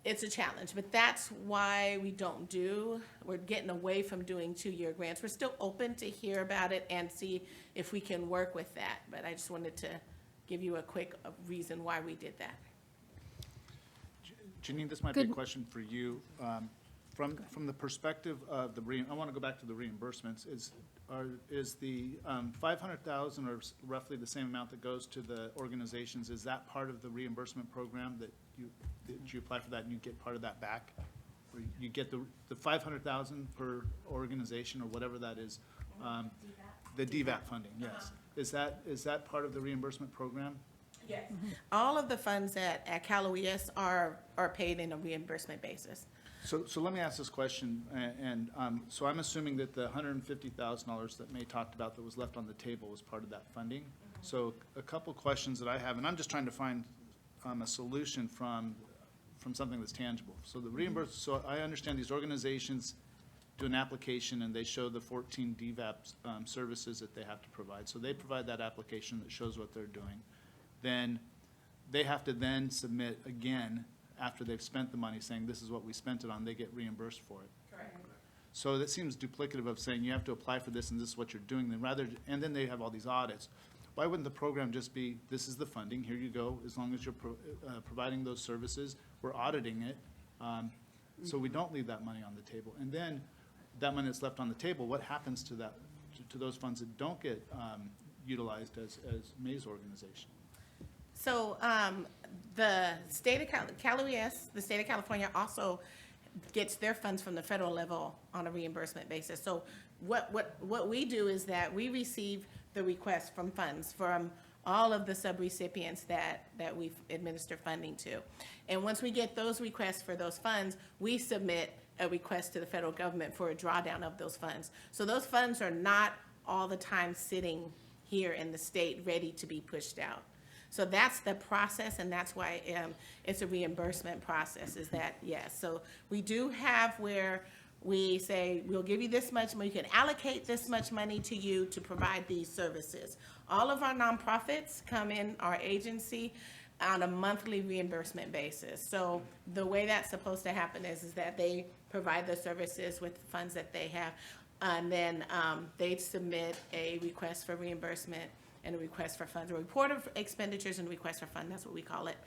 it's a challenge, but that's why we're getting away from doing 2-year grants. We're still open to hear about it and see if we can work with that, but I just wanted to give you a quick reason why we did that. Janine, this might be a question for you. From the perspective of I want to go back to the reimbursements. Is the 500,000 or roughly the same amount that goes to the organizations, is that part of the reimbursement program that you apply for that and you get part of that back? Or you get the 500,000 per organization or whatever that is? The DVAP funding, yes. Is that part of the reimbursement program? Yes. All of the funds at Cal OES are paid in a reimbursement basis. So let me ask this question, and so I'm assuming that the $150,000 that May talked about that was left on the table was part of that funding. So a couple questions that I have, and I'm just trying to find a solution from something that's tangible. So the reimbursement. So I understand these organizations do an application and they show the 14 DVAP services that they have to provide. So they provide that application that shows what they're doing. Then they have to then submit again after they've spent the money, saying this is what we spent it on. They get reimbursed for it. Correct. So that seems duplicative of saying you have to apply for this and this is what you're doing. And then they have all these audits. Why wouldn't the program just be, this is the funding, here you go, as long as you're providing those services, we're auditing it, so we don't leave that money on the table. And then that money that's left on the table, what happens to that, to those funds that don't get utilized as May's organization? So the state of Cal OES, the state of California also gets their funds from the federal level on a reimbursement basis. So what we do is that we receive the request from funds from all of the subrecipients that we administer funding to. And once we get those requests for those funds, we submit a request to the federal government for a drawdown of those funds. So those funds are not all the time sitting here in the state ready to be pushed out. So that's the process, and that's why it's a reimbursement process, is that, yes. So we do have where we say, we'll give you this much, we can allocate this much money to you to provide these services. All of our nonprofits come in our agency on a monthly reimbursement basis. So the way that's supposed to happen is that they provide the services with funds that they have, and then they submit a request for reimbursement and a request for funds, a report of expenditures and a request for fund, that's what we call it.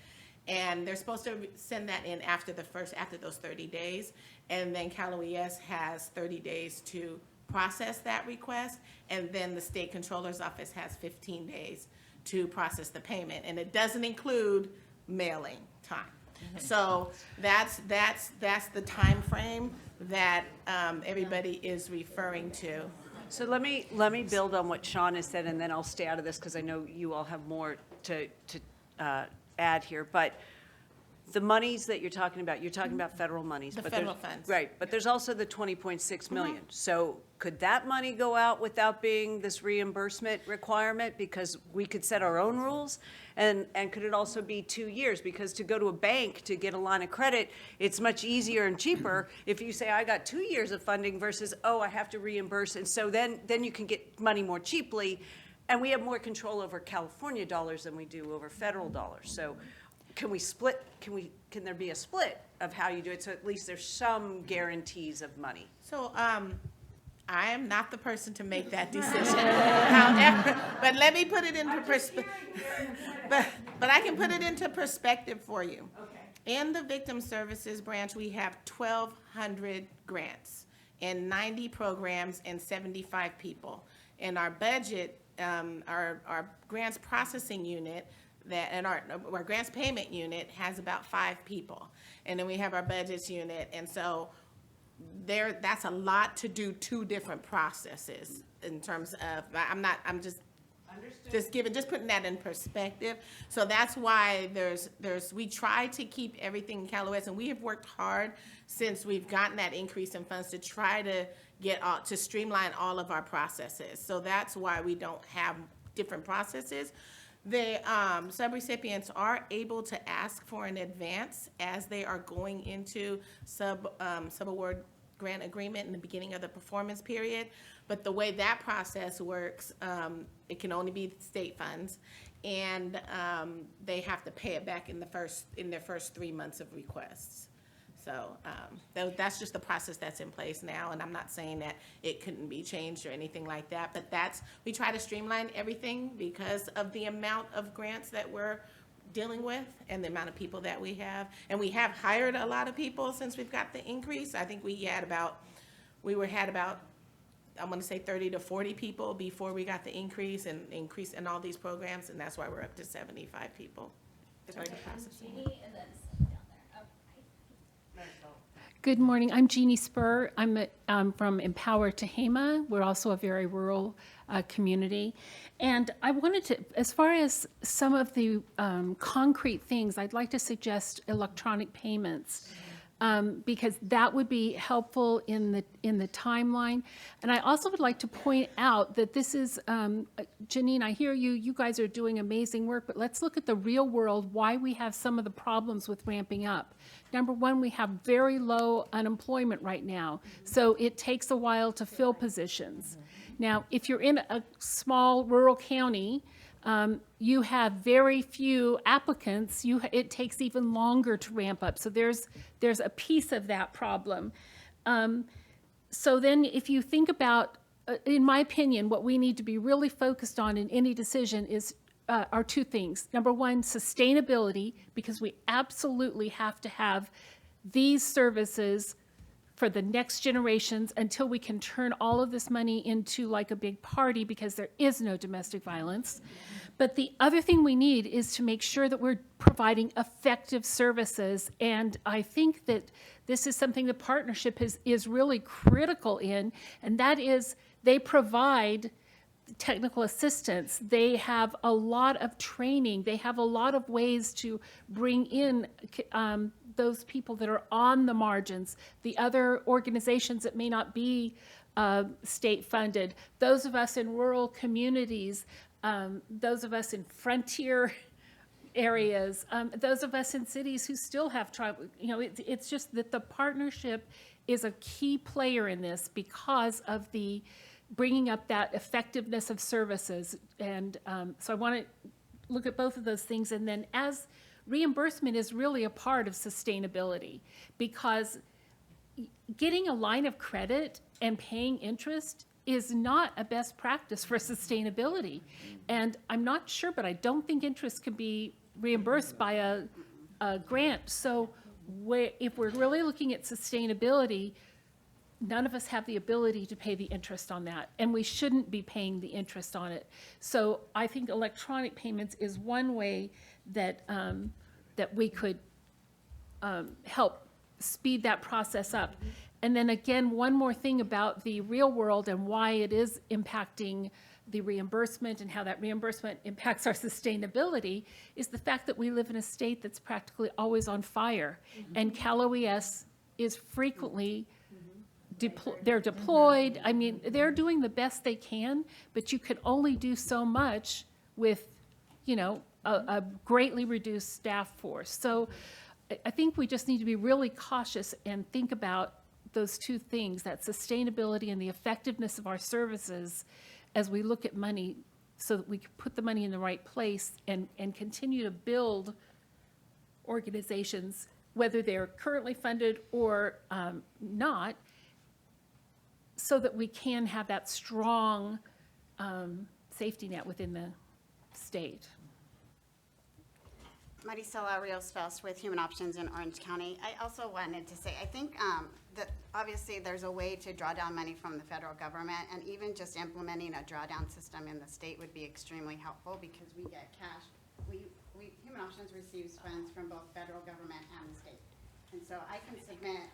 And they're supposed to send that in after those 30 days. And then Cal OES has 30 days to process that request. And then the state controller's office has 15 days to process the payment. And it doesn't include mailing time. So that's the time frame that everybody is referring to. So let me build on what Sean has said, and then I'll stay out of this because I know you all have more to add here. But the monies that you're talking about federal monies. The but federal there's- funds. Right, but there's also the 20.6 million. So could that money go out without being this reimbursement requirement? Because we could set our own rules? And could it also be 2 years? Because to go to a bank to get a line of credit, it's much easier and cheaper if you say, I got 2 years of funding versus, oh, I have to reimburse. And so then you can get money more cheaply. And we have more control over California dollars than we do over federal dollars. So can we split, can there be a split of how you do it? So at least there's some guarantees of money. So I am not the person to make that decision. However, but let me put it into perspective. But I can put it into perspective for you. Okay. In the Victim Services branch, we have 1,200 grants and 90 programs and 75 people. In our budget, our grants processing unit, and our grants payment unit has about 5 people. And then we have our budgets unit, and so that's a lot to do 2 different processes in terms of, I'm just putting that in perspective. So that's why we try to keep everything in Cal OES, and we have worked hard since we've gotten that increase in funds to try to to streamline all of our processes. So that's why we don't have different processes. The subrecipients are able to ask for an advance as they are going into subaward grant agreement in the beginning of the performance period. But the way that process works, it can only be state funds, and they have to pay it back in their first 3 months of requests. So that's just the process that's in place now, and I'm not saying that it couldn't be changed or anything like that, but we try to streamline everything because of the amount of grants that we're dealing with and the amount of people that we have. And we have hired a lot of people since we've got the increase. I think we had about, I want to say 30 to 40 people before we got the increase in all these programs, and that's why we're up to 75 people. Good morning. I'm Jeannie Spur. I'm from Empower Tehama. We're also a very rural community. And I wanted to, as far as some of the concrete things, I'd like to suggest electronic payments. Because that would be helpful in the timeline. And I also would like to point out that this is, Janine, I hear you guys are doing amazing work, but let's look at the real world, why we have some of the problems with ramping up. Number one, we have very low unemployment right now, so it takes a while to fill positions. Now, if you're in a small rural county, you have very few applicants. It takes even longer to ramp up. So there's a piece of that problem. So then if you think about, in my opinion, what we need to be really focused on in any decision are 2 things. Number one, sustainability, because we absolutely have to have these services for the next generations until we can turn all of this money into like a big party, because there is no domestic violence. But the other thing we need is to make sure that we're providing effective services. And I think that this is something the partnership is really critical in, and that is they provide technical assistance. They have a lot of training. They have a lot of ways to bring in those people that are on the margins, the other organizations that may not be state funded, those of us in rural communities, those of us in frontier areas, those of us in cities who still have tribal, it's just that the partnership is a key player in this because of the bringing up that effectiveness of services. And so I want to look at both of those things. And then as reimbursement is really a part of sustainability, because getting a line of credit and paying interest is not a best practice for sustainability. And I'm not sure, but I don't think interest can be reimbursed by a grant. So if we're really looking at sustainability, none of us have the ability to pay the interest on that, and we shouldn't be paying the interest on it. So I think electronic payments is one way that, that we could help speed that process up. And then again, one more thing about the real world and why it is impacting the reimbursement and how that reimbursement impacts our sustainability is the fact that we live in a state that's practically always on fire. And Cal OES is frequently they're deployed. I mean, they're doing the best they can, but you can only do so much with, a greatly reduced staff force. So I think we just need to be really cautious and think about those two things, that sustainability and the effectiveness of our services as we look at money, so that we can put the money in the right place and continue to build organizations, whether they're currently funded or not, so that we can have that strong safety net within the state. Maricela Rios-Fels with Human Options in Orange County. I also wanted to say, I think that obviously there's a way to draw down money from the federal government, and even just implementing a drawdown system in the state would be extremely helpful because we get cash. Human Options receives funds from both federal government and the state. And so I can submit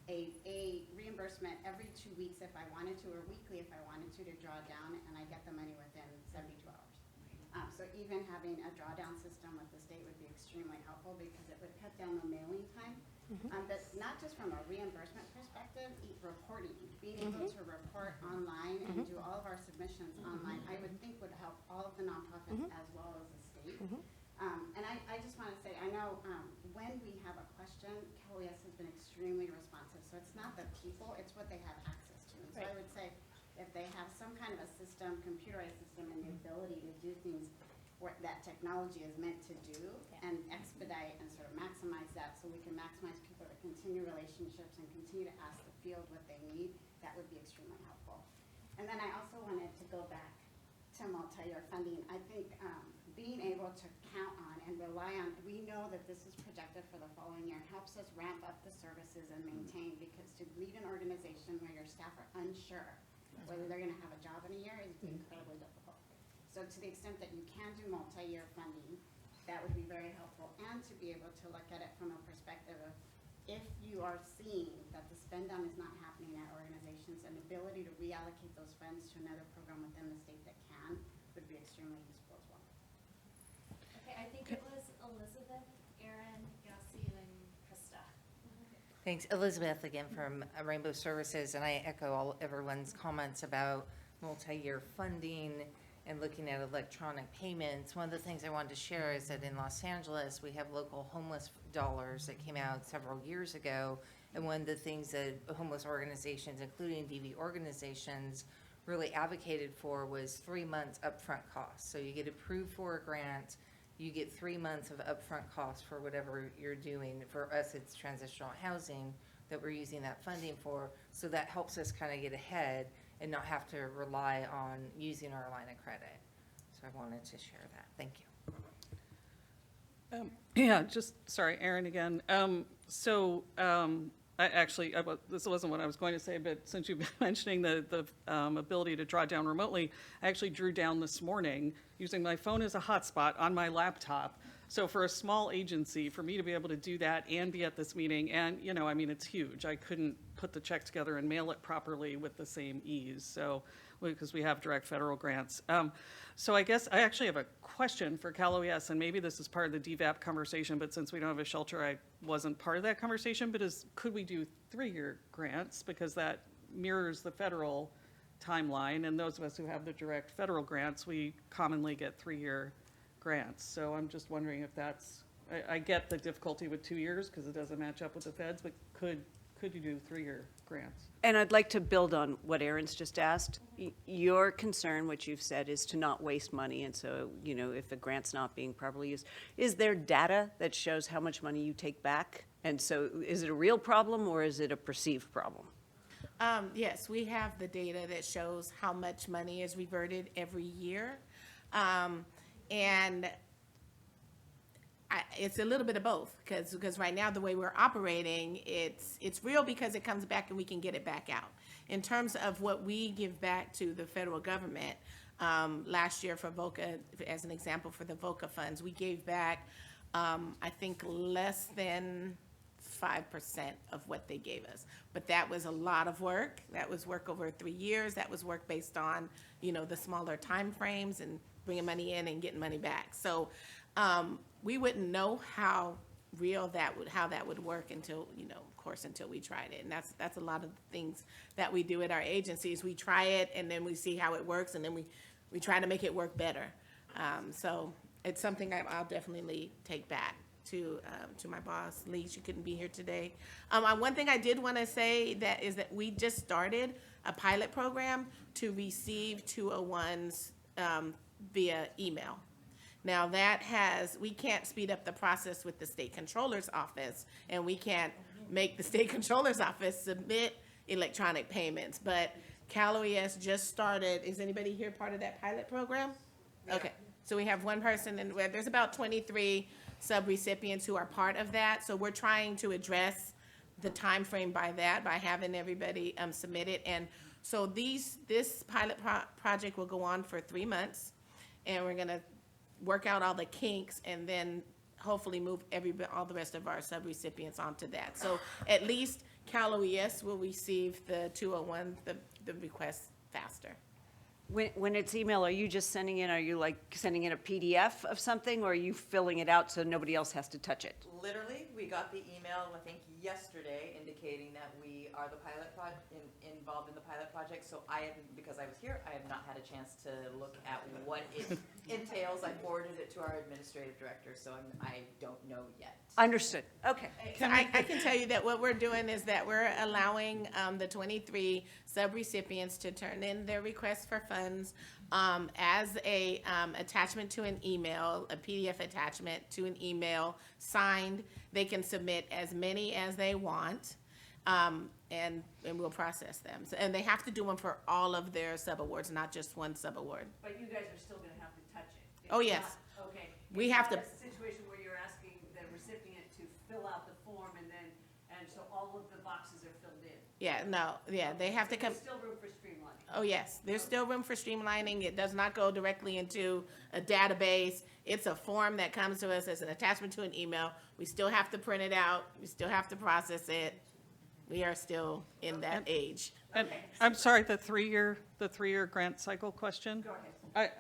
a reimbursement every 2 weeks if I wanted to, or weekly if I wanted to draw down, and I get the money within 72 hours. So even having a drawdown system with the state would be extremely helpful because it would cut down the mailing time. But not just from a reimbursement perspective, reporting, being able to report online and do all of our submissions online, I would think would help all of the nonprofits as well as the state. And I just want to say, I know when we have a question, Cal OES has been extremely responsive. So it's not the people, it's what they have access to. And so I would say, if they have some kind of a system, computerized system, and the ability to do things that technology is meant to do, and expedite and sort of maximize that so we can maximize people to continue relationships and continue to ask the field what they need, that would be extremely helpful. And then I also wanted to go back to multi-year funding. I think being able to count on and rely on, we know that this is projected for the following year, helps us ramp up the services and maintain, because to lead an organization where your staff are unsure whether they're going to have a job in a year is incredibly difficult. So to the extent that you can do multi-year funding, that would be very helpful. And to be able to look at it from a perspective of, if you are seeing that the spend down is not happening at organizations, an ability to reallocate those funds to another program within the state that can would be extremely useful as well. Okay, I think it was Elizabeth, Aaron, Yossi, and then Krista. Thanks. Elizabeth again from Rainbow Services, and I echo everyone's comments about multi-year funding and looking at electronic payments. One of the things I wanted to share is that in Los Angeles, we have local homeless dollars that came out several years ago, and one of the things that homeless organizations, including DV organizations, really advocated for was 3 months upfront costs. So you get approved for a grant, you get 3 months of upfront costs for whatever you're doing. For us, it's transitional housing that we're using that funding for. So that helps us kind of get ahead and not have to rely on using our line of credit. So I wanted to share that. Thank you. Yeah, just, sorry, Aaron again. This wasn't what I was going to say, but since you've been mentioning the ability to draw down remotely, I actually drew down this morning using my phone as a hotspot on my laptop. So for a small agency, for me to be able to do that and be at this meeting, and, it's huge. I couldn't put the check together and mail it properly with the same ease, so, because we have direct federal grants. So I guess I actually have a question for Cal OES, and maybe this is part of the DVAP conversation, but since we don't have a shelter, I wasn't part of that conversation, but could we do 3-year grants? Because that mirrors the federal timeline, and those of us who have the direct federal grants, we commonly get 3-year grants. So I'm just wondering if that's, I get the difficulty with 2 years because it doesn't match up with the feds, but could you do 3-year grants? And I'd like to build on what Aaron's just asked. Your concern, which you've said, is to not waste money, and so, you know, if a grant's not being properly used, is there data that shows how much money you take back? And so is it a real problem or is it a perceived problem? Yes, we have the data that shows how much money is reverted every year. And it's a little bit of both, because right now, the way we're operating, it's real because it comes back and we can get it back out. In terms of what we give back to the federal government, last year for VOCA, as an example, for the VOCA funds, we gave back, I think, less than 5% of what they gave us. But that was a lot of work. That was work over 3 years. That was work based on, you know, the smaller time frames and bringing money in and getting money back. So we wouldn't know how real how that would work until, you know, of course, until we tried it. And that's a lot of the things that we do at our agencies. We try it and then we see how it works, and then we try to make it work better. So it's something I'll definitely take back to my boss, Lee. She couldn't be here today. One thing I did want to say is that we just started a pilot program to receive 201s via email. Now we can't speed up the process with the state controller's office, and we can't make the state controller's office submit electronic payments, but Cal OES just started. Is anybody here part of that pilot program? Yeah. Okay, so we have one person, and there's about 23 sub-recipients who are part of that, so we're trying to address the time frame by having everybody submit it. And so this pilot project will go on for 3 months, and we're gonna work out all the kinks and then hopefully move all the rest of our sub-recipients onto that. So at least Cal OES will receive the 201, the request faster. When it's email, are you just sending in a PDF of something, or are you filling it out so nobody else has to touch it? Literally, we got the email, I think, yesterday indicating that we are the involved in the pilot project. So because I was here, I have not had a chance to look at what it entails. I forwarded it to our administrative director, so I don't know yet. Understood. Okay. I can tell you that what we're doing is that we're allowing the 23 sub-recipients to turn in their requests for funds as a attachment to an email, a PDF attachment to an email, signed. They can submit as many as they want, and we'll process them. So, and they have to do them for all of their sub-awards, not just one sub-award. But you guys are still going to have to touch it. Oh, yes. Okay. We have to. It's not a situation where you're asking the recipient to fill out the form and so all of the boxes are filled in. Yeah, no, yeah, they have to come. There's still room for streamlining. Oh, yes, there's still room for streamlining. It does not go directly into a database. It's a form that comes to us as an attachment to an email. We still have to print it out. We still have to process it. We are still in that age. And I'm sorry, the three-year grant cycle question? Go ahead.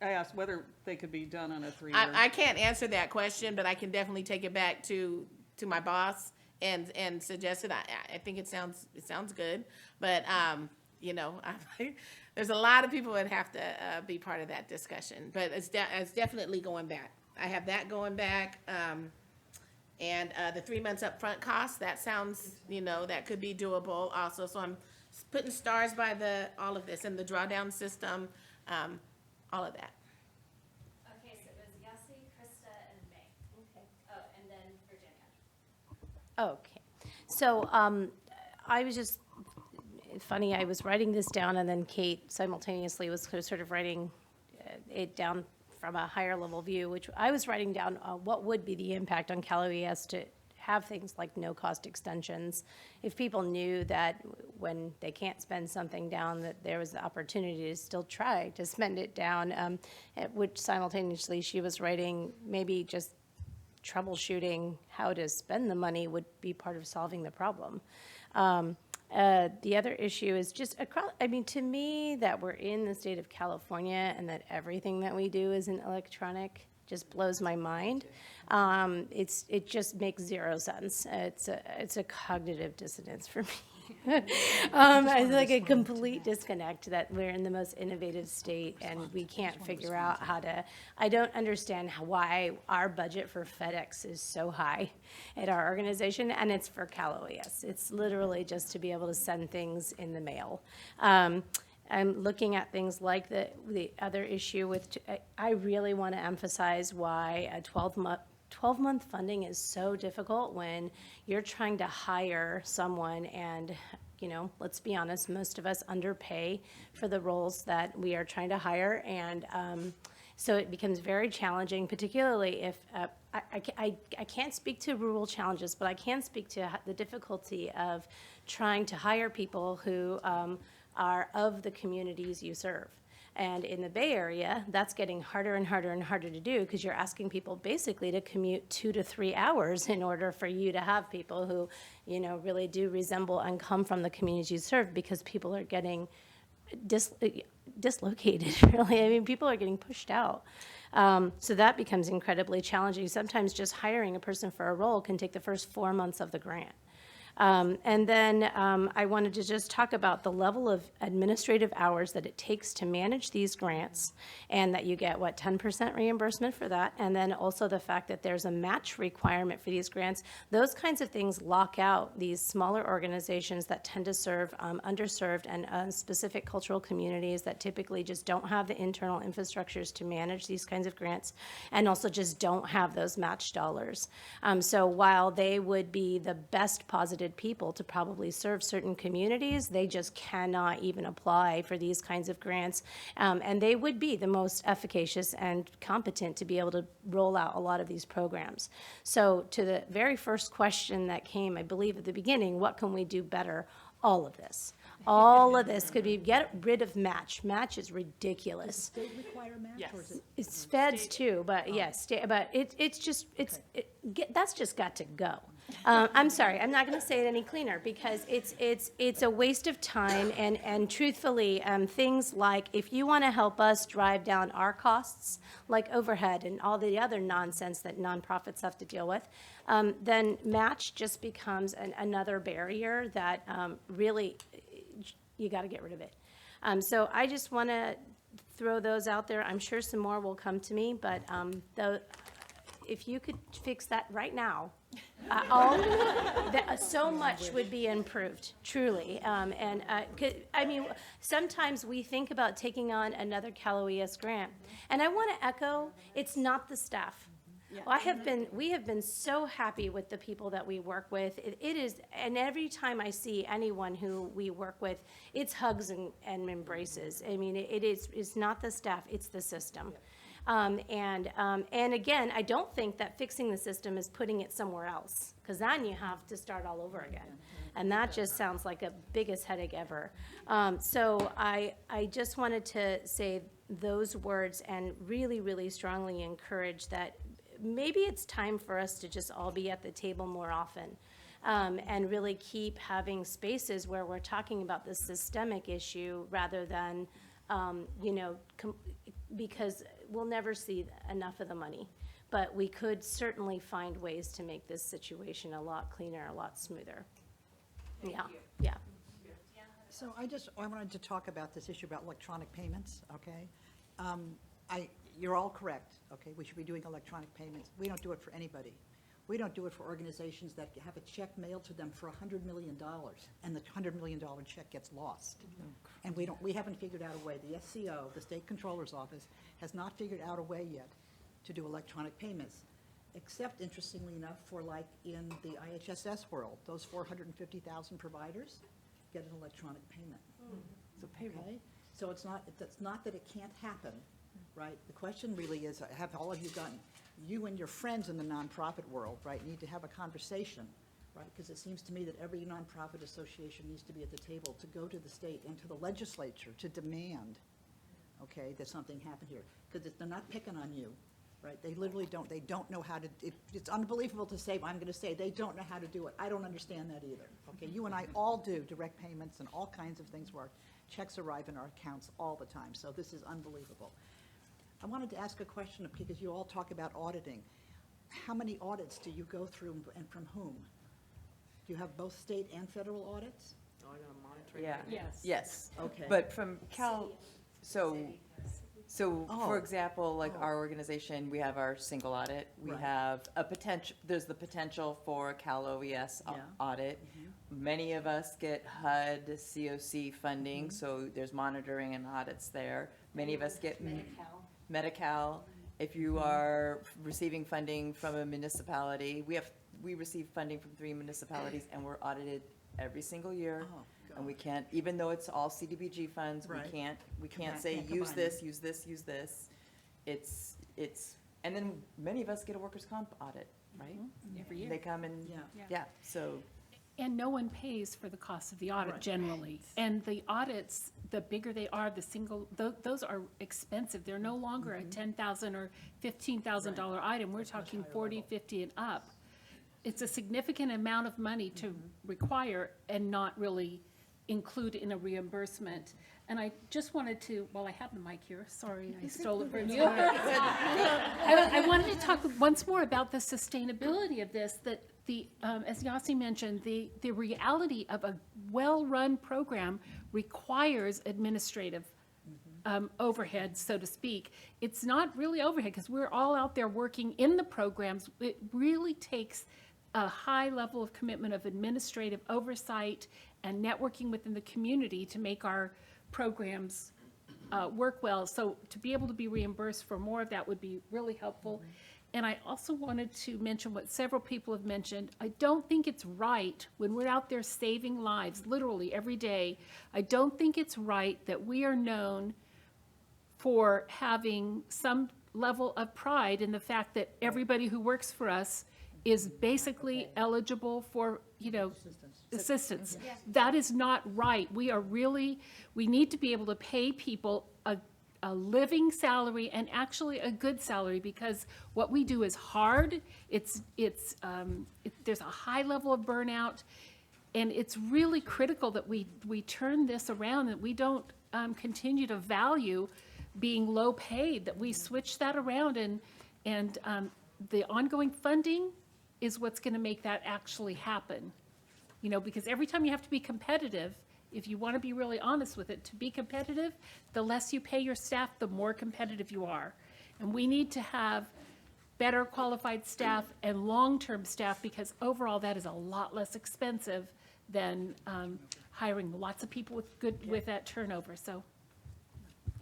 I asked whether they could be done on a 3-year. I can't answer that question, but I can definitely take it back to my boss and suggest it. I think it sounds good, but you know, there's a lot of people that have to be part of that discussion. But it's definitely going back. I have that going back, and the 3 months upfront cost. That sounds, you know, that could be doable also. So I'm putting stars by all of this and the drawdown system, all of that. Okay, so it was Yasi, Krista, and May. Okay. Oh, and then Virginia. Okay, so I was just, funny, I was writing this down, and then Kate simultaneously was sort of writing it down from a higher level view, which I was writing down what would be the impact on Cal OES to have things like no-cost extensions. If people knew that when they can't spend something down, that there was the opportunity to still try to spend it down, which simultaneously she was writing maybe just troubleshooting how to spend the money would be part of solving the problem. The other issue is just across, I mean, to me, that we're in the state of California and that everything that we do is in electronic just blows my mind. It just makes zero sense. It's a cognitive dissonance for me. It's like a complete disconnect that we're in the most innovative state and we can't figure out how to, I don't understand why our budget for FedEx is so high at our organization, and it's for Cal OES. It's literally just to be able to send things in the mail. I'm looking at things like the other issue with, I really want to emphasize why a 12-month funding is so difficult when you're trying to hire someone and, you know, let's be honest, most of us underpay for the roles that we are trying to hire. And so it becomes very challenging, particularly if, I can't speak to rural challenges, but I can speak to the difficulty of trying to hire people who are of the communities you serve. And in the Bay Area, that's getting harder and harder and harder to do because you're asking people basically to commute 2 to 3 hours in order for you to have people who, you know, really do resemble and come from the communities you serve, because people are getting dislocated, really. I mean, people are getting pushed out. So that becomes incredibly challenging. Sometimes just hiring a person for a role can take the first 4 months of the grant. And then I wanted to just talk about the level of administrative hours that it takes to manage these grants, and that you get, 10% reimbursement for that, and then also the fact that there's a match requirement for these grants. Those kinds of things lock out these smaller organizations that tend to serve underserved and specific cultural communities that typically just don't have the internal infrastructures to manage these kinds of grants, and also just don't have those match dollars. So while they would be the best positive people to probably serve certain communities, they just cannot even apply for these kinds of grants. And they would be the most efficacious and competent to be able to roll out a lot of these programs. So to the very first question that came, I believe at the beginning, what can we do better? All of this. All of this could be, get rid of match. Match is ridiculous. Does the state require match? Yes. Or is it? It's feds too, but yes, but that's just got to go. I'm sorry, I'm not going to say it any cleaner, because it's a waste of time, and truthfully, things like, if you want to help us drive down our costs, like overhead and all the other nonsense that nonprofits have to deal with, then match just becomes another barrier that really, you got to get rid of it. So I just want to throw those out there. I'm sure some more will come to me, but if you could fix that right now, so much would be improved, truly. I mean, sometimes we think about taking on another Cal OES grant, and I want to echo, it's not the staff. Well, we have been so happy with the people that we work with. It is, and every time I see anyone who we work with, it's hugs and embraces. I mean, it's not the staff, it's the system. And again, I don't think that fixing the system is putting it somewhere else, because then you have to start all over again. And that just sounds like a biggest headache ever. So I just wanted to say those words and really, really strongly encourage that maybe it's time for us to just all be at the table more often. And really keep having spaces where we're talking about the systemic issue rather than, because we'll never see enough of the money. But we could certainly find ways to make this situation a lot cleaner, a lot smoother. Yeah. So I wanted to talk about this issue about electronic payments, okay? You're all correct, okay? We should be doing electronic payments. We don't do it for anybody. We don't do it for organizations that have a check mailed to them for $100 million, and the $100 million check gets lost. And we haven't figured out a way. The SCO, the State Controller's Office, has not figured out a way yet to do electronic payments, except, interestingly enough, for like in the IHSS world, those 450,000 providers get an electronic payment. It's a payroll. Okay? So it's not that it can't happen, right? The question really is, have all of you gotten, you and your friends in the nonprofit world, right, need to have a conversation, right? Because it seems to me that every nonprofit association needs to be at the table to go to the state and to the legislature to demand, okay, that something happen here. Because they're not picking on you, right? They literally don't know how to, it's unbelievable to say, I'm going to say they don't know how to do it. I don't understand that either, okay? You and I all do direct payments and all kinds of things where checks arrive in our accounts all the time. So this is unbelievable. I wanted to ask a question, because you all talk about auditing. How many audits do you go through, and from whom? Do you have both state and federal audits? Yeah. Yes. Yes. Okay. But from so Oh. for example, like our organization, we have our single audit. We Right. have there's the potential for Cal OES Yeah. audit. Many of us get HUD, COC funding, so there's monitoring and audits there. Many of us get Medi-Cal. If you are receiving funding from a municipality, we receive funding from 3 municipalities, and we're audited every single year. Oh, And we can't, even though it's all CDBG funds, Right. we can't say, Can't use combine this, them. use this, use this. And then many of us get a workers' comp audit, right? Every year. They come and, Yeah. yeah, so. And no one pays for the cost of the audit Right. generally. And the audits, the bigger they are, those are expensive. They're no longer a $10,000 or $15,000 item. We're talking 40, 50 and up. It's a significant amount of money to require and not really include in a reimbursement. And I just wanted to, while I have the mic here, sorry, I stole it from you. I wanted to talk once more about the sustainability of this, that as Yasi mentioned, the reality of a well-run program requires administrative overhead, so to speak. It's not really overhead because we're all out there working in the programs. It really takes a high level of commitment of administrative oversight and networking within the community to make our programs work well. So to be able to be reimbursed for more of that would be really helpful. And I also wanted to mention what several people have mentioned. I don't think it's right when we're out there saving lives, literally every day. I don't think it's right that we are known for having some level of pride in the fact that everybody who works for us is basically eligible for, assistance. That is not right. We need to be able to pay people a living salary and actually a good salary, because what we do is hard. There's a high level of burnout, and it's really critical that we turn this around, that we don't continue to value being low paid, that we switch that around, and the ongoing funding is what's going to make that actually happen. Because every time you have to be competitive, if you want to be really honest with it, to be competitive, the less you pay your staff, the more competitive you are. And we need to have better qualified staff and long-term staff, because overall that is a lot less expensive than hiring lots of people with that turnover. So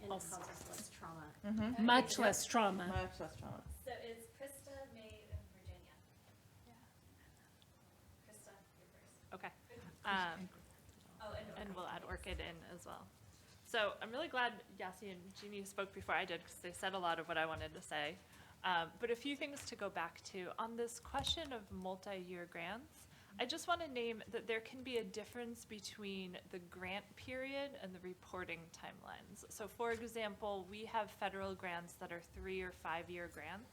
And it causes less trauma. much less trauma. Much less trauma. So is Krista, Maeve, and Virginia? Krista, you're first. Okay. And we'll add Orchid in as well. So I'm really glad Yasi and Jeannie spoke before I did, because they said a lot of what I wanted to say. But a few things to go back to. On this question of multi-year grants, I just want to name that there can be a difference between the grant period and the reporting timelines. So for example, we have federal grants that are 3 or 5 year grants.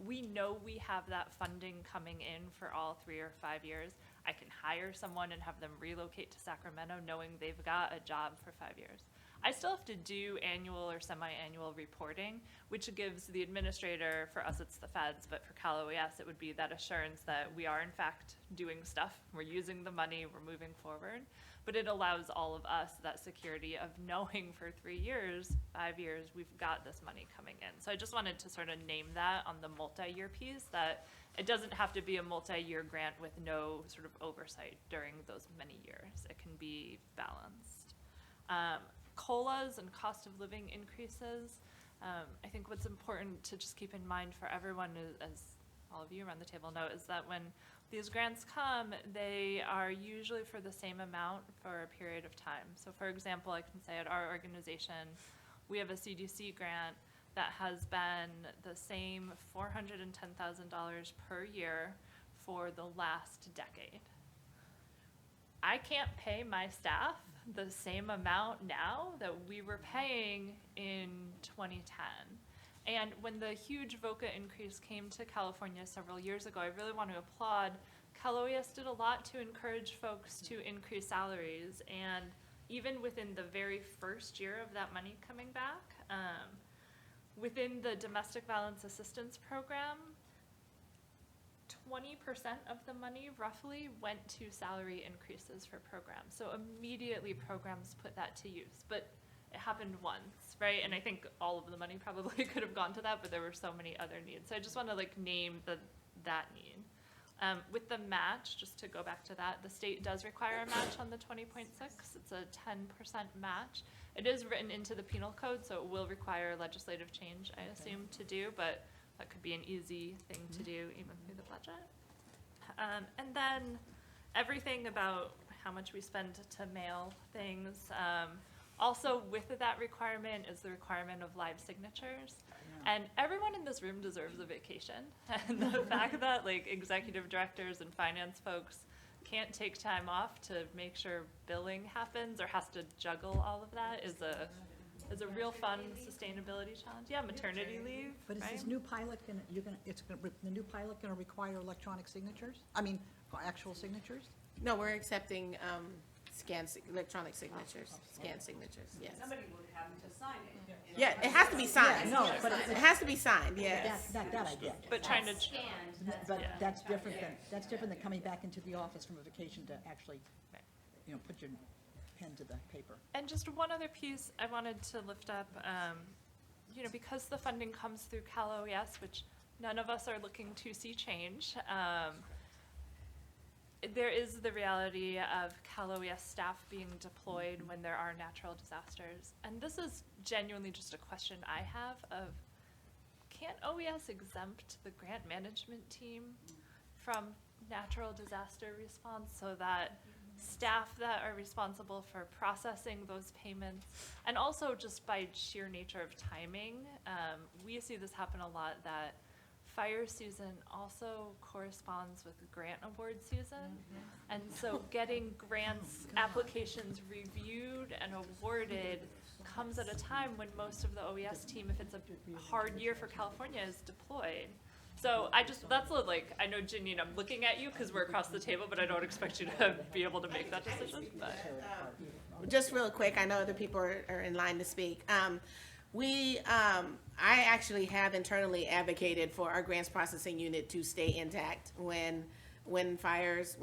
We know we have that funding coming in for all 3 or 5 years. I can hire someone and have them relocate to Sacramento knowing they've got a job for 5 years. I still have to do annual or semi-annual reporting, which gives the administrator, for us it's the feds, but for Cal OES it would be that assurance that we are in fact doing stuff, we're using the money, we're moving forward. But it allows all of us that security of knowing for 3 years, 5 years, we've got this money coming in. So I just wanted to sort of name that on the multi-year piece, that it doesn't have to be a multi-year grant with no sort of oversight during those many years. It can be balanced. COLAs and cost of living increases. I think what's important to just keep in mind for everyone, as all of you around the table know, is that when these grants come, they are usually for the same amount for a period of time. So for example, I can say at our organization, we have a CDC grant that has been the same $410,000 per year for the last decade. I can't pay my staff the same amount now that we were paying in 2010. And when the huge VOCA increase came to California several years ago, I really want to applaud. Cal OES did a lot to encourage folks to increase salaries, and even within the very first year of that money coming back, within the domestic violence assistance program, 20% of the money roughly went to salary increases for programs. So immediately programs put that to use, but it happened once, right? And I think all of the money probably could have gone to that, but there were so many other needs. So I just want to like name that need. With the match, just to go back to that, the state does require a match on the 20.6. It's a 10% match. It is written into the penal code, so it will require legislative change, I assume, to do, but that could be an easy thing to do even through the budget. And then everything about how much we spend to mail things. Also with that requirement is the requirement of live signatures. And everyone in this room deserves a vacation. And the fact that like executive directors and finance folks can't take time off to make sure billing happens or has to juggle all of that is a real fun sustainability challenge. Yeah, maternity leave. But is right? this new pilot the new pilot gonna require electronic signatures? I mean, actual signatures? No, we're accepting electronic signatures, scanned signatures, yes. Somebody would have to sign it. Yeah, it has to be signed. Yeah, no, but It has to be signed, yes. That I get. But trying to But that's different than coming back into the office from a vacation to actually, put your pen to the paper. And just one other piece I wanted to lift up, because the funding comes through Cal OES, which none of us are looking to see change, there is the reality of Cal OES staff being deployed when there are natural disasters. And this is genuinely just a question I have of, can't OES exempt the grant management team from natural disaster response so that staff that are responsible for processing those payments, and also just by sheer nature of timing, we see this happen a lot, that fire season also corresponds with grant award season. And so getting grants, applications reviewed and awarded comes at a time when most of the OES team, if it's a hard year for California, is deployed. So I know Janine, I'm looking at you because we're across the table, but I don't expect you to be able to make that decision. But. Just real quick, I know other people are in line to speak. I actually have internally advocated for our grants processing unit to stay intact when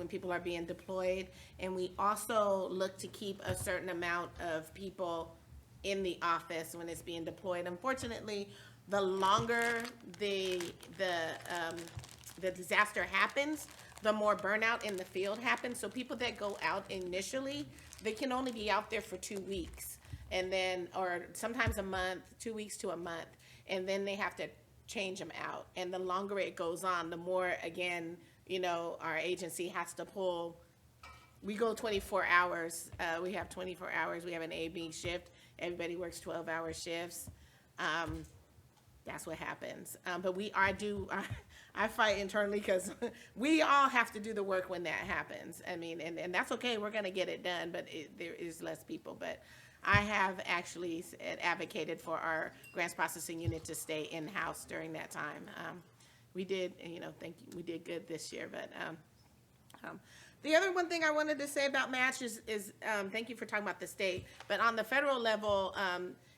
people are being deployed. And we also look to keep a certain amount of people in the office when it's being deployed. Unfortunately, the longer the disaster happens, the more burnout in the field happens. So people that go out initially, they can only be out there for 2 weeks. And then, or sometimes a month, 2 weeks to a month, and then they have to change them out. And the longer it goes on, the more, again, our agency has to pull. We go 24 hours. We have 24 hours. We have an A-B shift. Everybody works 12-hour shifts. That's what happens. But I fight internally because we all have to do the work when that happens. I mean, and that's okay. We're going to get it done, but there is less people. But I have actually advocated for our grants processing unit to stay in-house during that time. We did, we did good this year, but the other one thing I wanted to say about match is thank you for talking about the state, but on the federal level,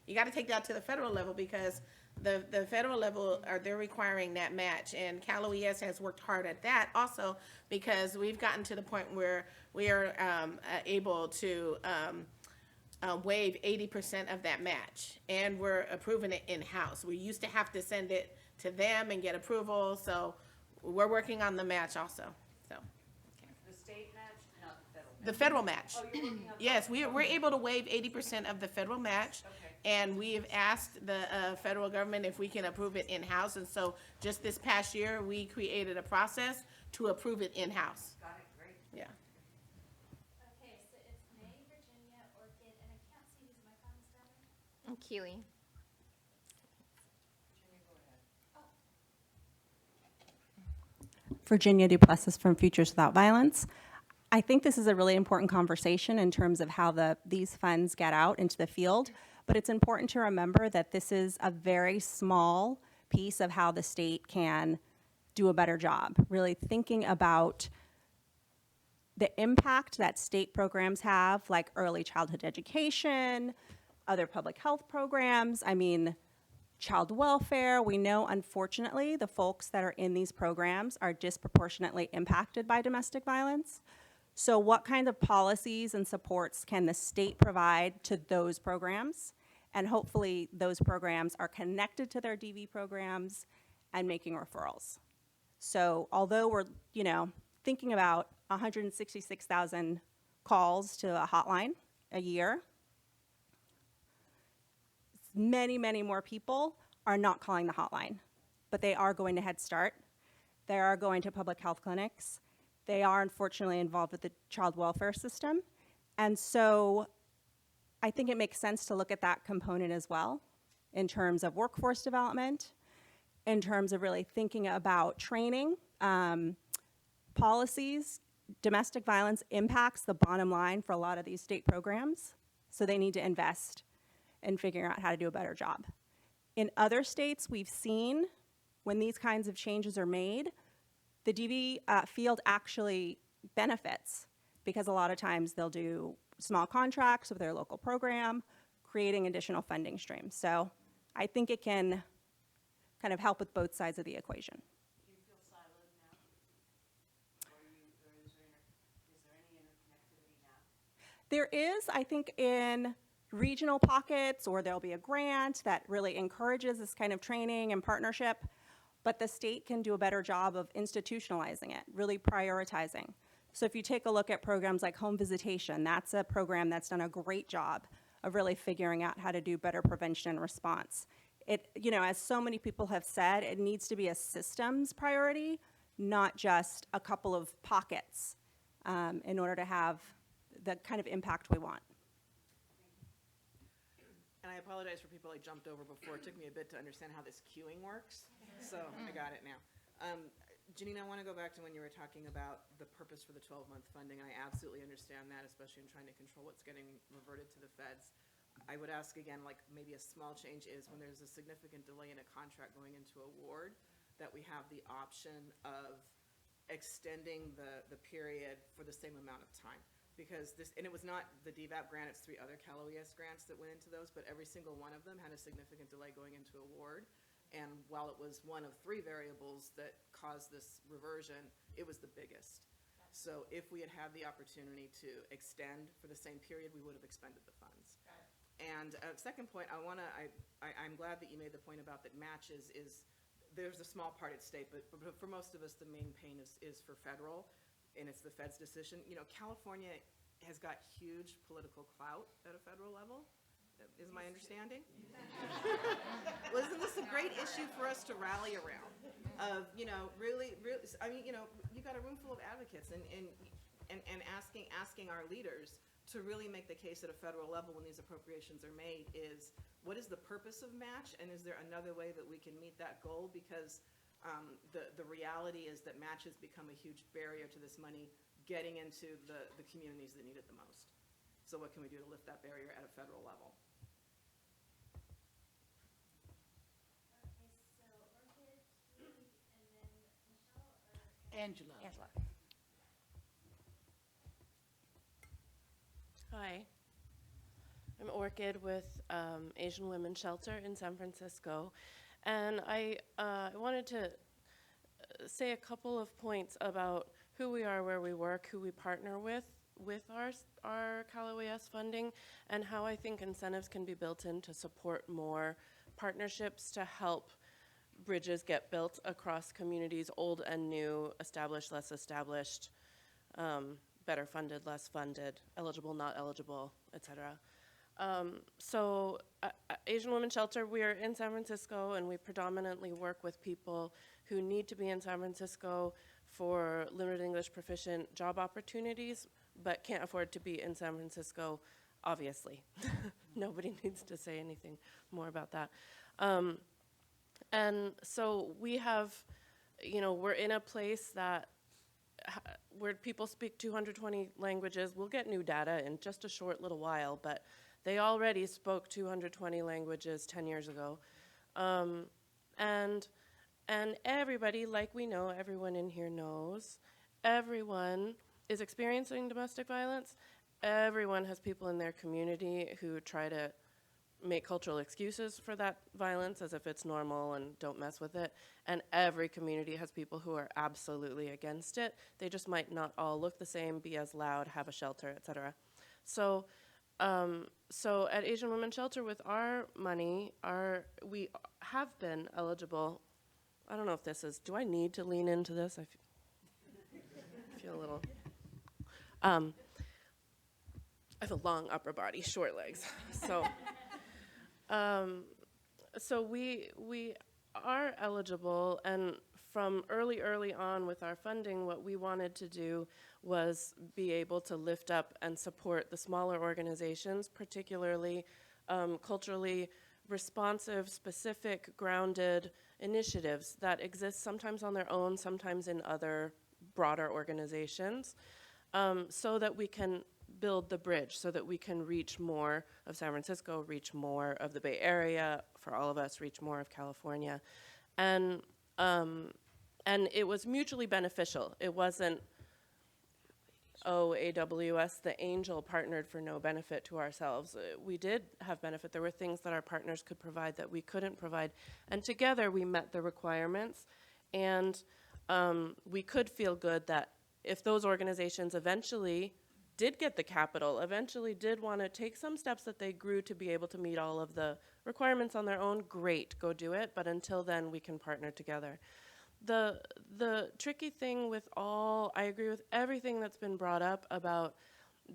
you got to take that to the federal level because the federal level, they're requiring that match, and Cal OES has worked hard at that also because we've gotten to the point where we are able to waive 80% of that match, and we're approving it in-house. We used to have to send it to them and get approval, so we're working on the match also. So The state match, not the federal match? the federal match. Oh, you're working on Yes, we're able to waive 80% of the federal match, and we have asked the federal government if we can approve it in-house, and so just this past year, we created a process to approve it in-house. Got it, great. Yeah. Okay, so it's May, Virginia, Orchid, and I can't see whose microphone's down. I'm Keely. Virginia Duplessis from Futures Without Violence. I think this is a really important conversation in terms of how these funds get out into the field, but it's important to remember that this is a very small piece of how the state can do a better job, really thinking about the impact that state programs have, like early childhood education, other public health programs. I mean, child welfare. We know, unfortunately, the folks that are in these programs are disproportionately impacted by domestic violence. So what kind of policies and supports can the state provide to those programs? And hopefully those programs are connected to their DV programs and making referrals. So although we're, thinking about 166,000 calls to a hotline a year, many, many more people are not calling the hotline, but they are going to Head Start. They are going to public health clinics. They are unfortunately involved with the child welfare system. And so I think it makes sense to look at that component as well in terms of workforce development, in terms of really thinking about training, policies. Domestic violence impacts the bottom line for a lot of these state programs, so they need to invest in figuring out how to do a better job. In other states, we've seen when these kinds of changes are made, the DV field actually benefits because a lot of times they'll do small contracts with their local program, creating additional funding streams. So I think it can kind of help with both sides of the equation. Do you feel siloed now? Or is there any interconnectivity now? There is, I think, in regional pockets, or there'll be a grant that really encourages this kind of training and partnership, but the state can do a better job of institutionalizing it, really prioritizing. So if you take a look at programs like home visitation, that's a program that's done a great job of really figuring out how to do better prevention and response. It, as so many people have said, it needs to be a systems priority, not just a couple of pockets in order to have the kind of impact we want. And I apologize for people I jumped over before. It took me a bit to understand how this queuing works, so I got it now. Janine, I want to go back to when you were talking about the purpose for the 12-month funding. I absolutely understand that, especially in trying to control what's getting reverted to the feds. I would ask again, like maybe a small change is when there's a significant delay in a contract going into award, that we have the option of extending the period for the same amount of time. Because this, and it was not the DVAP grant, it's 3 other Cal OES grants that went into those, but every single one of them had a significant delay going into award. And while it was one of 3 variables that caused this reversion, it was the biggest. So if we had had the opportunity to extend for the same period, we would have expended the funds. And second point, I'm glad that you made the point about that matches is, there's a small part at stake, but for most of us, the main pain is for federal, and it's the Fed's decision. California has got huge political clout at a federal level, is my understanding. Well, isn't this a great issue for us to rally around? Of, really, I mean, you got a room full of advocates and asking our leaders to really make the case at a federal level when these appropriations are made is, what is the purpose of match, and is there another way that we can meet that goal? Because the reality is that match has become a huge barrier to this money getting into the communities that need it the most. So what can we do to lift that barrier at a federal level? Angela. Hi, I'm Orchid with Asian Women's Shelter in San Francisco, and I wanted to say a couple of points about who we are, where we work, who we partner with our Cal OES funding, and how I think incentives can be built in to support more partnerships to help bridges get built across communities, old and new, established, less established, better funded, less funded, eligible, not eligible, etc. So Asian Women's Shelter, we are in San Francisco, and we predominantly work with people who need to be in San Francisco for limited English proficient job opportunities, but can't afford to be in San Francisco, obviously. Nobody needs to say anything more about that. And so we have, we're in a place that where people speak 220 languages. We'll get new data in just a short little while, but they already spoke 220 languages 10 years ago. And everybody, like we know, everyone in here knows, everyone is experiencing domestic violence. Everyone has people in their community who try to make cultural excuses for that violence as if it's normal and don't mess with it. And every community has people who are absolutely against it. They just might not all look the same, be as loud, have a shelter, etc. So, so at Asian Women's Shelter, with our money, we have been eligible. I don't know if this is, do I need to lean into this? I feel a little, I have a long upper body, short legs. So, so we are eligible, and from early on with our funding, what we wanted to do was be able to lift up and support the smaller organizations, particularly culturally responsive, specific, grounded initiatives that exist sometimes on their own, sometimes in other broader organizations, so that we can build the bridge, so that we can reach more of San Francisco, reach more of the Bay Area, for all of us, reach more of California. And it was mutually beneficial. It wasn't, oh, AWS, the angel, partnered for no benefit to ourselves. We did have benefit. There were things that our partners could provide that we couldn't provide. And together we met the requirements. And we could feel good that if those organizations eventually did get the capital, eventually did want to take some steps that they grew to be able to meet all of the requirements on their own, great, go do it. But until then, we can partner together. The tricky thing with I agree with everything that's been brought up about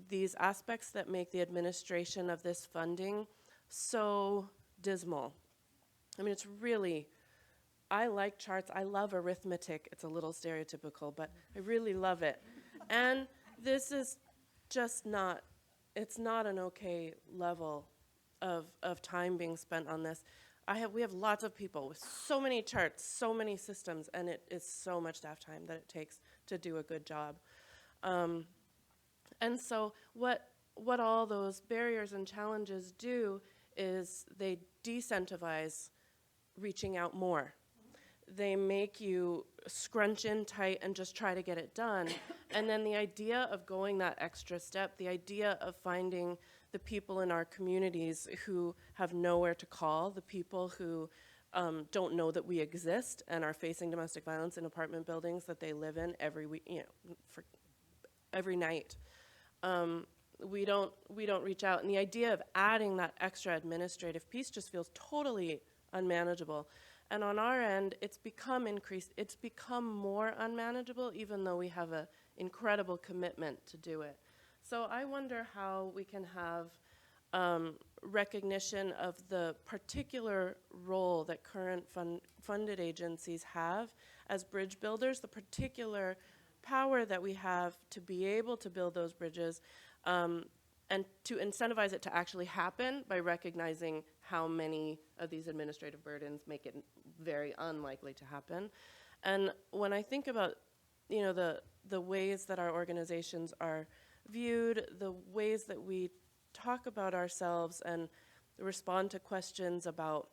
these aspects that make the administration of this funding so dismal. I mean, it's really, I like charts, I love arithmetic, it's a little stereotypical, but I really love it. And this is just not, it's not an okay level of time being spent on this. We have lots of people with so many charts, so many systems, and it is so much staff time that it takes to do a good job. And so what all those barriers and challenges do is they decentivize reaching out more. They make you scrunch in tight and just try to get it done. And then the idea of going that extra step, the idea of finding the people in our communities who have nowhere to call, the people who don't know that we exist and are facing domestic violence in apartment buildings that they live in every week, for every night. We don't reach out, and the idea of adding that extra administrative piece just feels totally unmanageable. And on our end, it's become more unmanageable, even though we have an incredible commitment to do it. So I wonder how we can have recognition of the particular role that current funded agencies have as bridge builders, the particular power that we have to be able to build those bridges, and to incentivize it to actually happen by recognizing how many of these administrative burdens make it very unlikely to happen. And when I think about, the ways that our organizations are viewed, the ways that we talk about ourselves and respond to questions about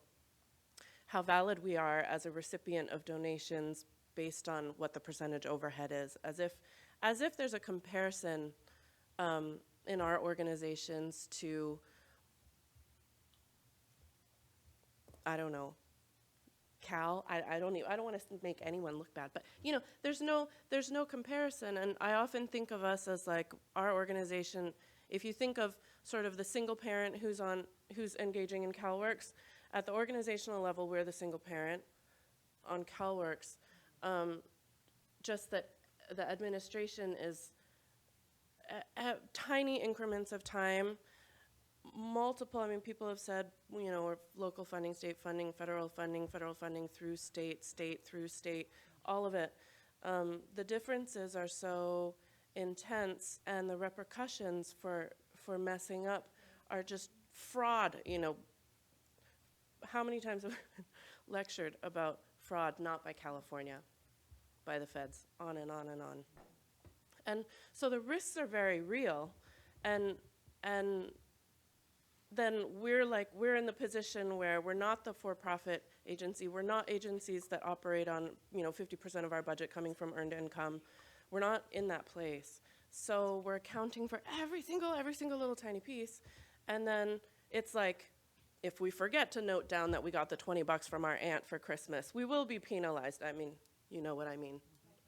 how valid we are as a recipient of donations based on what the percentage overhead is, as if there's a comparison in our organizations to, I don't know, Cal. I don't want to make anyone look bad, but there's no comparison. And I often think of us as like our organization. If you think of sort of the single parent who's engaging in CalWorks, at the organizational level, we're the single parent. On CalWorks, just that the administration is at tiny increments of time. Multiple, people have said, we're local funding, state funding, federal funding through state through state, all of it. The differences are so intense, and the repercussions for messing up are just fraud. How many times have I lectured about fraud, not by California, by the feds, on and on and on. And so the risks are very real, and then we're in the position where we're not the for-profit agency. We're not agencies that operate on 50% of our budget coming from earned income. We're not in that place. So we're accounting for every single little tiny piece, and then it's like if we forget to note down that we got the $20 from our aunt for Christmas, we will be penalized. I mean, you know what I mean,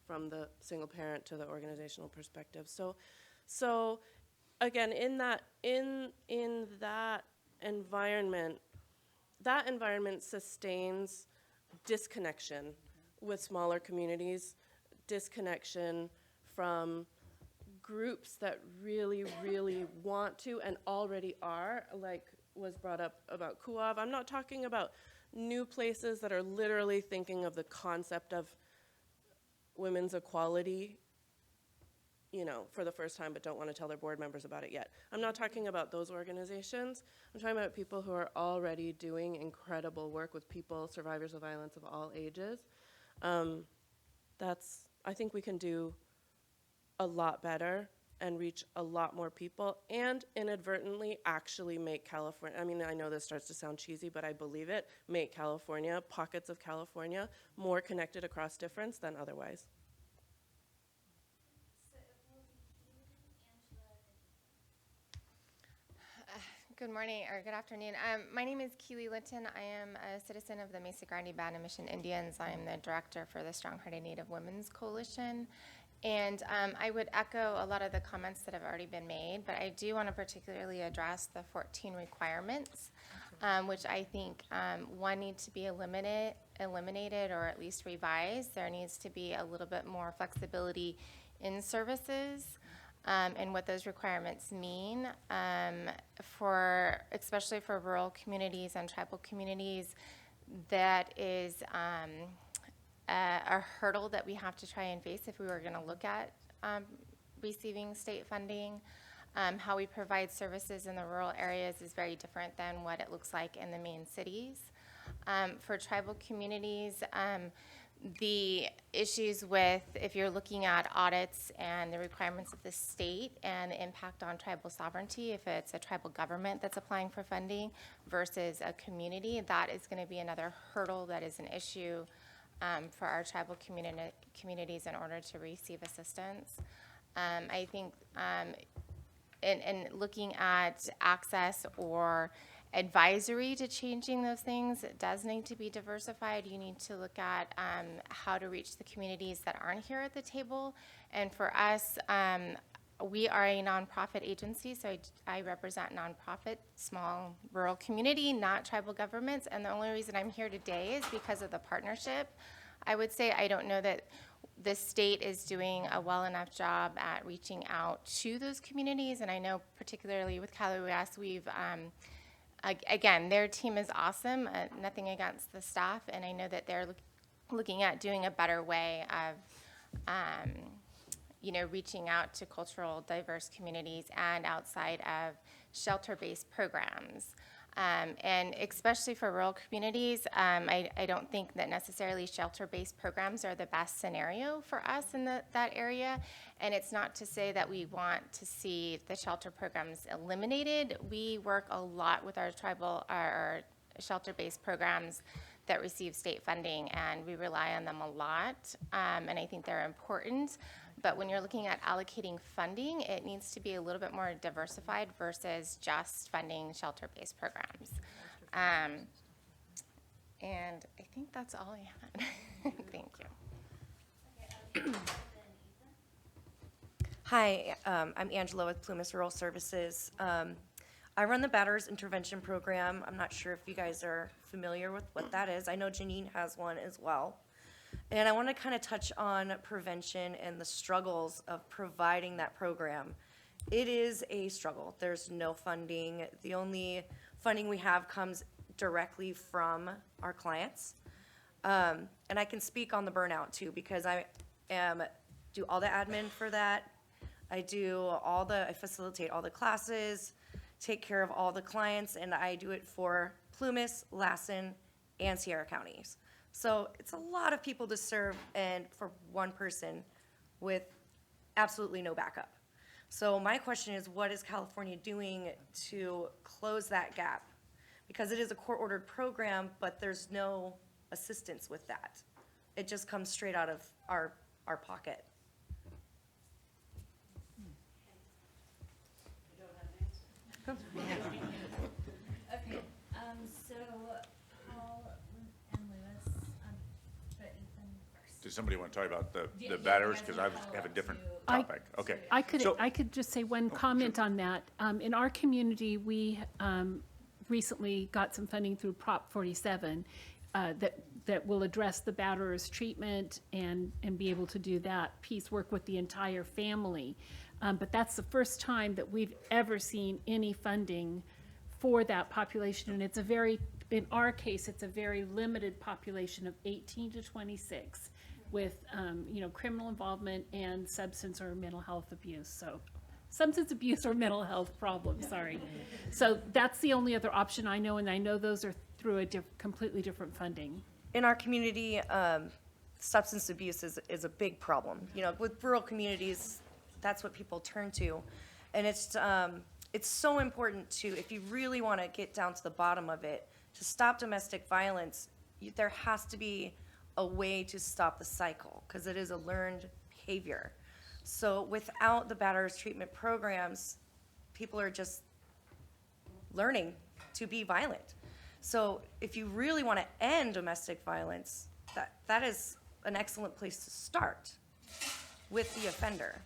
from the single parent to the organizational perspective. So again, in that environment, that environment sustains disconnection with smaller communities, disconnection from groups that really, really want to and already are, like was brought up about Kuov. I'm not talking about new places that are literally thinking of the concept of women's equality, you know, for the first time, but don't want to tell their board members about it yet. I'm not talking about those organizations. I'm talking about people who are already doing incredible work with people, survivors of violence of all ages. I think we can do a lot better and reach a lot more people and inadvertently actually make California, I mean, I know this starts to sound cheesy, but I believe it, make California, pockets of California, more connected across difference than otherwise. Good morning or good afternoon. My name is Keely Litton. I am a citizen of the Mesa Grande Band and Mission Indians. I am the director for the Strong-Hearted Native Women's Coalition. And I would echo a lot of the comments that have already been made, but I do want to particularly address the 14 requirements, which I think, one, need to be eliminated or at least revised. There needs to be a little bit more flexibility in services. And what those requirements mean especially for rural communities and tribal communities. That is a hurdle that we have to try and face if we were going to look at receiving state funding. How we provide services in the rural areas is very different than what it looks like in the main cities. For tribal communities, the issues with, if you're looking at audits and the requirements of the state and the impact on tribal sovereignty, if it's a tribal government that's applying for funding versus a community, that is going to be another hurdle that is an issue for our tribal communities in order to receive assistance. I think in looking at access or advisory to changing those things, it does need to be diversified. You need to look at how to reach the communities that aren't here at the table. And for us, we are a nonprofit agency, so I represent nonprofit, small rural community, not tribal governments. And the only reason I'm here today is because of the partnership. I would say I don't know that the state is doing a well enough job at reaching out to those communities. And I know particularly with Calaway, we've again, their team is awesome, nothing against the staff, and I know that they're looking at doing a better way of, reaching out to cultural diverse communities and outside of shelter-based programs. And especially for rural communities, I don't think that necessarily shelter-based programs are the best scenario for us in that area. And it's not to say that we want to see the shelter programs eliminated. We work a lot with our shelter-based programs that receive state funding, and we rely on them a lot. And I think they're important. But when you're looking at allocating funding, it needs to be a little bit more diversified versus just funding shelter-based programs. And I think that's all I had. Thank you. Hi, I'm Angela with Plumas Rural Services. I run the Batterers Intervention Program. I'm not sure if you guys are familiar with what that is. I know Janine has one as well. And I want to kind of touch on prevention and the struggles of providing that program. It is a struggle. There's no funding. The only funding we have comes directly from our clients. And I can speak on the burnout too, because I do all the admin for that. I facilitate all the classes, take care of all the clients, and I do it for Plumas, Lassen, and Sierra counties. So it's a lot of people to serve, and for one person with absolutely no backup. So my question is, what is California doing to close that gap? Because it is a court-ordered program, but there's no assistance with that. It just comes straight out of our pocket. Okay, Does somebody want to talk about the batterers? Because I have a different I- topic. Okay. I could, So- I could just say one comment on that. In our community, we recently got some funding through Prop 47 that will address the batterers treatment and be able to do that piece, work with the entire family. But that's the first time that we've ever seen any funding for that population. And it's a very, in our case, it's a very limited population of 18 to 26 with, criminal involvement and substance or mental health abuse. So substance abuse or mental health problems, sorry. So that's the only other option I know, and I know those are through a completely different funding. In our community, substance abuse is a big problem. With rural communities, that's what people turn to. And it's so important to, if you really want to get down to the bottom of it, to stop domestic violence, there has to be a way to stop the cycle, because it is a learned behavior. So without the batterers treatment programs, people are just learning to be violent. So if you really want to end domestic violence, that is an excellent place to start with the offender.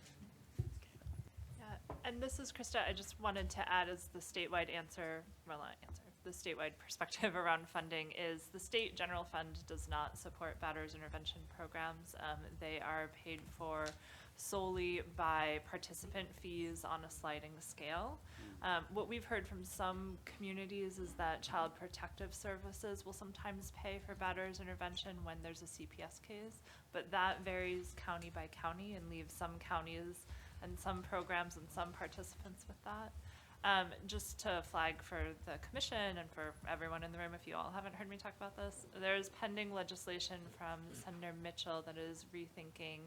Yeah, and this is Krista. I just wanted to add as the statewide answer, well, not answer, the statewide perspective around funding is the state general fund does not support batterers intervention programs. They are paid for solely by participant fees on a sliding scale. What we've heard from some communities is that Child Protective Services will sometimes pay for batterers intervention when there's a CPS case, but that varies county by county and leaves some counties and some programs and some participants with that. Just to flag for the commission and for everyone in the room, if you all haven't heard me talk about this, there's pending legislation from Senator Mitchell that is rethinking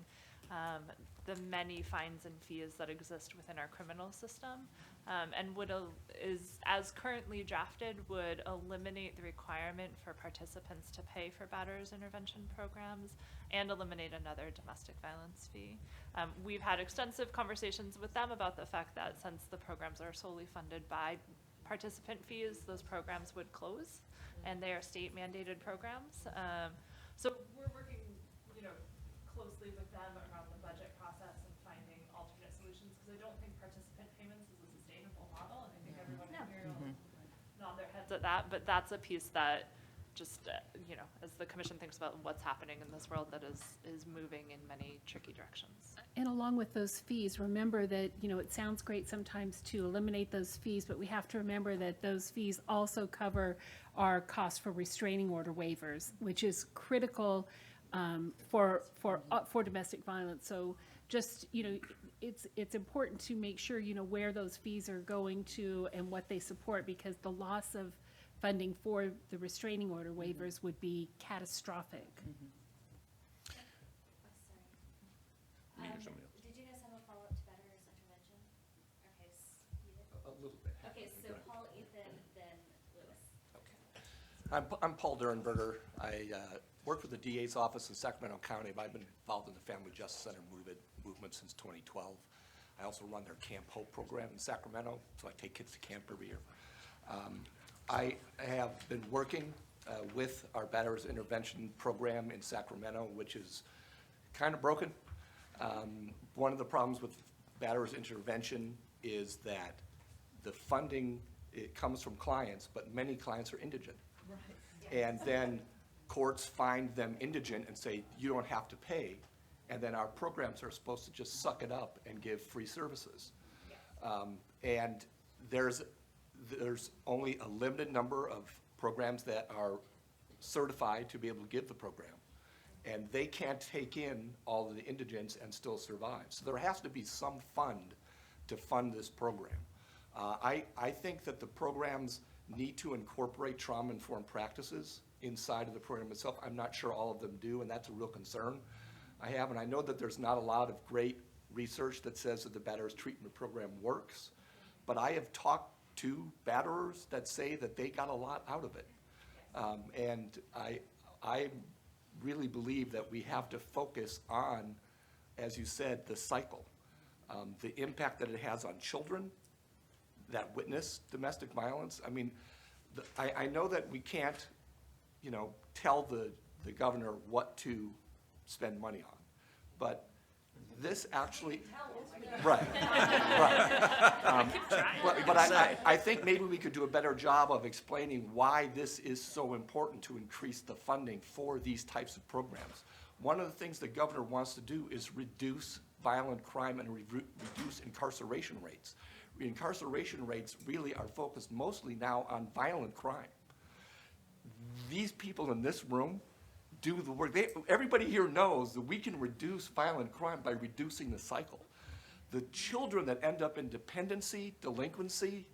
the many fines and fees that exist within our criminal system, and is as currently drafted would eliminate the requirement for participants to pay for batterers intervention programs and eliminate another domestic violence fee. We've had extensive conversations with them about the fact that since the programs are solely funded by participant fees, those programs would close, and they are state mandated programs. So we're working, closely with them around the budget process and finding alternate solutions, because I don't think participant payments is a sustainable model, and I think everyone in here will nod their heads at that, but that's a piece that just, as the commission thinks about what's happening in this world that is moving in many tricky directions. And along with those fees, remember that, it sounds great sometimes to eliminate those fees, but we have to remember that those fees also cover our cost for restraining order waivers, which is critical for domestic violence. So just, it's important to make sure, where those fees are going to and what they support, because the loss of funding for the restraining order waivers would be catastrophic. Did you guys have a follow-up to batterers intervention? Okay, you did? A little bit. Okay, so Paul, Ethan, then Lewis. I'm Paul Durenberger. I work for the DA's office in Sacramento County, but I've been involved in the Family Justice Center movement since 2012. I also run their Camp Hope program in Sacramento, so I take kids to camp every year. I have been working with our batterers intervention program in Sacramento, which is kind of broken. One of the problems with batterers intervention is that the funding, it comes from clients, but many clients are indigent. Right. And then courts find them indigent and say, you don't have to pay. And then our programs are supposed to just suck it up and give free services. And there's only a limited number of programs that are certified to be able to give the program. And they can't take in all of the indigents and still survive. So there has to be some fund to fund this program. I think that the programs need to incorporate trauma-informed practices inside of the program itself. I'm not sure all of them do, and that's a real concern I have. And I know that there's not a lot of great research that says that the batterers treatment program works, but I have talked to batterers that say that they got a lot out of it. And I really believe that we have to focus on, as you said, the cycle, the impact that it has on children that witness domestic violence. I mean, I know that we can't, tell the governor what to spend money on. But this actually, right, right. But I think maybe we could do a better job of explaining why this is so important to increase the funding for these types of programs. One of the things the governor wants to do is reduce violent crime and reduce incarceration rates. Incarceration rates really are focused mostly now on violent crime. These people in this room do the work. Everybody here knows that we can reduce violent crime by reducing the cycle. The children that end up in dependency, delinquency,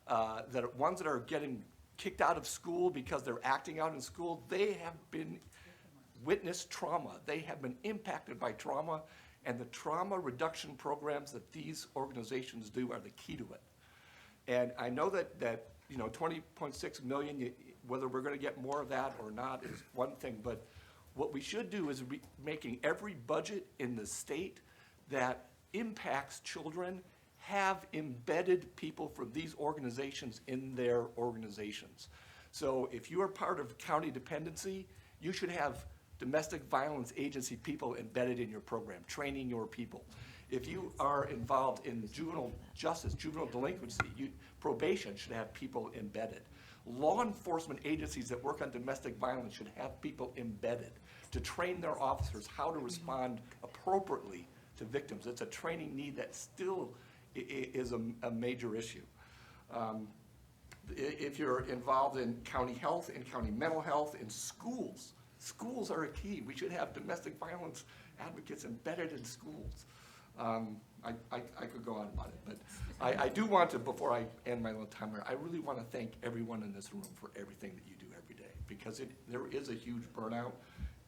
ones that are getting kicked out of school because they're acting out in school, they have been witnessed trauma. They have been impacted by trauma, and the trauma reduction programs that these organizations do are the key to it. And I know that 20.6 million, whether we're going to get more of that or not is one thing, but what we should do is making every budget in the state that impacts children have embedded people from these organizations in their organizations. So if you are part of county dependency, you should have domestic violence agency people embedded in your program, training your people. If you are involved in juvenile justice, juvenile delinquency, probation should have people embedded. Law enforcement agencies that work on domestic violence should have people embedded to train their officers how to respond appropriately to victims. It's a training need that still is a major issue. If you're involved in county health, in county mental health, in schools, schools are a key. We should have domestic violence advocates embedded in schools. I could go on about it, but I do want to, before I end my little timer, I really want to thank everyone in this room for everything that you do every day, because there is a huge burnout,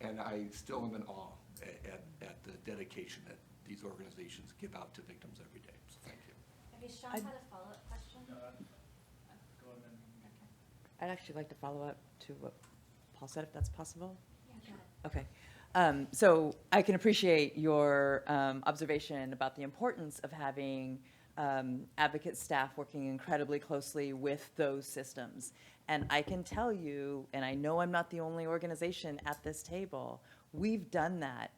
and I still am in awe at the dedication that these organizations give out to victims every day. So thank you. Maybe Sean had a follow-up question? I'd actually like to follow up to what Paul said, if that's possible. Yeah, go ahead. Okay. So I can appreciate your observation about the importance of having advocate staff working incredibly closely with those systems. And I can tell you, and I know I'm not the only organization at this table, we've done that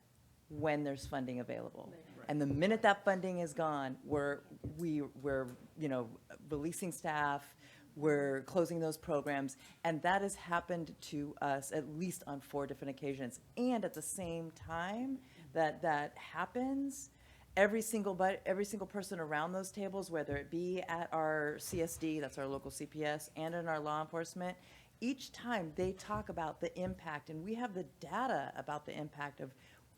when there's funding available. And the minute that funding is gone, we're releasing staff, we're closing those programs, and that has happened to us at least on 4 different occasions. And at the same time that happens, every single person around those tables, whether it be at our CSD, that's our local CPS, and in our law enforcement, each time they talk about the impact, and we have the data about the impact of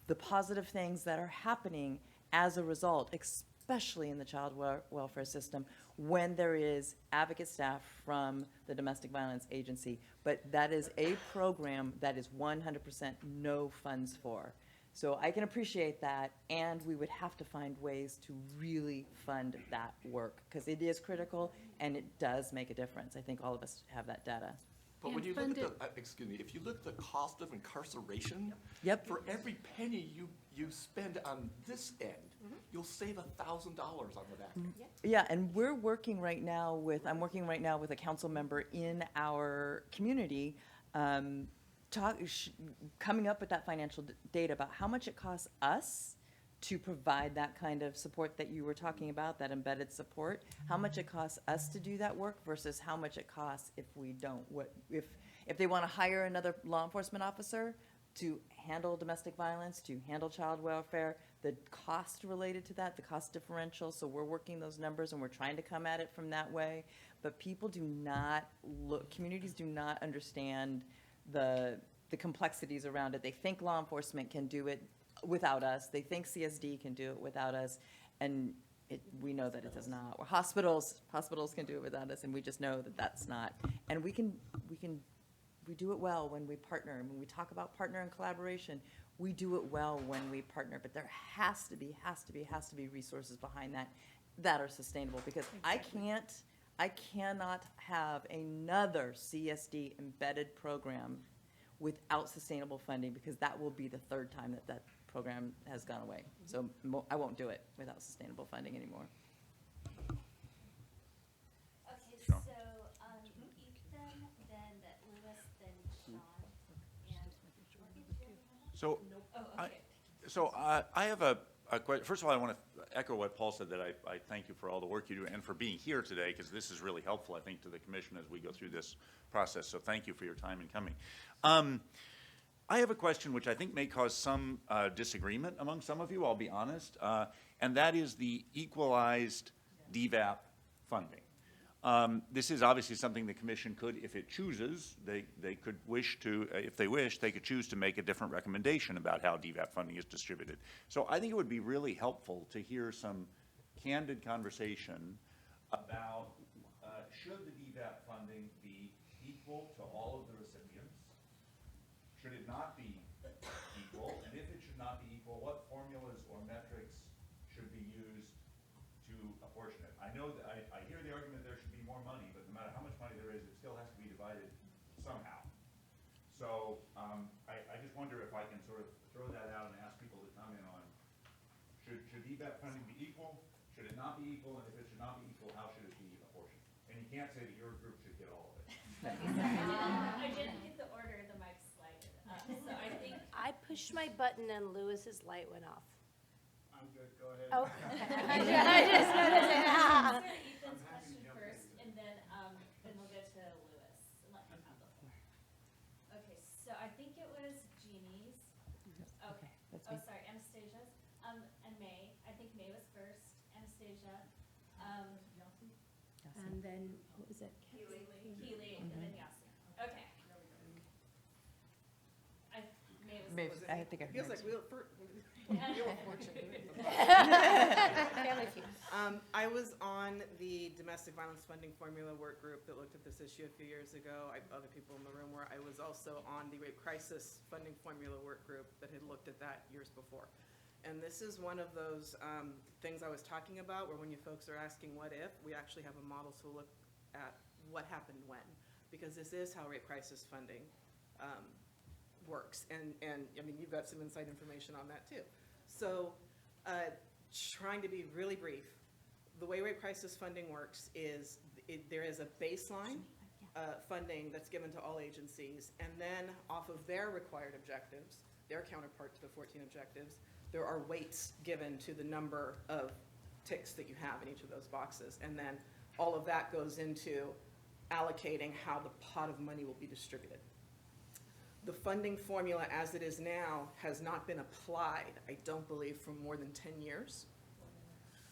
the positive things that are happening as a result, especially in the child welfare system, when there is advocate staff from the domestic violence agency. But that is a program that is 100% no funds for. So I can appreciate that, and we would have to find ways to really fund that work, because it is critical and it does make a difference. I think all of us have that data. But when you look at if you look at the cost of incarceration, yep, for every penny you spend on this end, you'll save $1,000 on the back end. Yeah, and I'm working right now with a council member in our community, coming up with that financial data about how much it costs us to provide that kind of support that you were talking about, that embedded support, how much it costs us to do that work versus how much it costs if we don't. If they want to hire another law enforcement officer to handle domestic violence, to handle child welfare, the cost related to that, the cost differential, so we're working those numbers and we're trying to come at it from that way. But people do not communities do not understand the complexities around it. They think law enforcement can do it without us. They think CSD can do it without us, and we know that it does not. Or hospitals can do it without us, and we just know that that's not. And we do it well when we partner. And when we talk about partner and collaboration, we do it well when we partner. But there has to be resources behind that are sustainable, because I cannot have another CSD embedded program without sustainable funding, because that will be the 3rd time that program has gone away. So I won't do it without sustainable funding anymore. Okay, so Ethan, then Louis, then Sean, and So, oh, okay. So I have a question. First of all, I want to echo what Paul said, that I thank you for all the work you do and for being here today, because this is really helpful, I think, to the commission as we go through this process. So thank you for your time in coming. I have a question which I think may cause some disagreement among some of you, I'll be honest, and that is the equalized DVAP funding. This is obviously something the commission could, if it chooses, they could wish to, if they wish, they could choose to make a different recommendation about how DVAP funding is distributed. So I think it would be really helpful to hear some candid conversation about should the DVAP funding be equal to all of the recipients? Should it not be equal? And if it should not be equal, what formulas or metrics should be used to apportion it? I know that I hear the argument there should be more money, but no matter how much money there is, it still has to be divided somehow. So I just wonder if I can sort of throw that out and ask people to comment on, should DVAP funding be equal? Should it not be equal? And if it should not be equal, how should it be apportioned? And you can't say that your group should get all of it. I didn't get the order, the mic slided up, so I think. I pushed my button and Lewis's light went off. I'm good, go ahead. Oh. I just noticed it. Answer Ethan's question first, and then we'll go to Lewis and let him have the floor. Okay, so I think it was Jeannie's. Okay. That's Oh, me. sorry, Anastasia's, and May. I think May was first, Anastasia, And then, what was it? Keely, and then Yasi. Okay. May was- I think I Feels heard like you. Wheel of Fortune. Family Feud. I was on the domestic violence funding formula work group that looked at this issue a few years ago. Other people in the room were. I was also on the rape crisis funding formula work group that had looked at that years before. And this is one of those things I was talking about, where when you folks are asking what if, we actually have a model to look at what happened when, because this is how rape crisis funding works. And I mean, you've got some inside information on that too. So trying to be really brief, the way rape crisis funding works is there is a baseline funding that's given to all agencies, and then off of their required objectives, their counterpart to the 14 objectives, there are weights given to the number of ticks that you have in each of those boxes. And then all of that goes into allocating how the pot of money will be distributed. The funding formula as it is now has not been applied, I don't believe, for more than 10 years.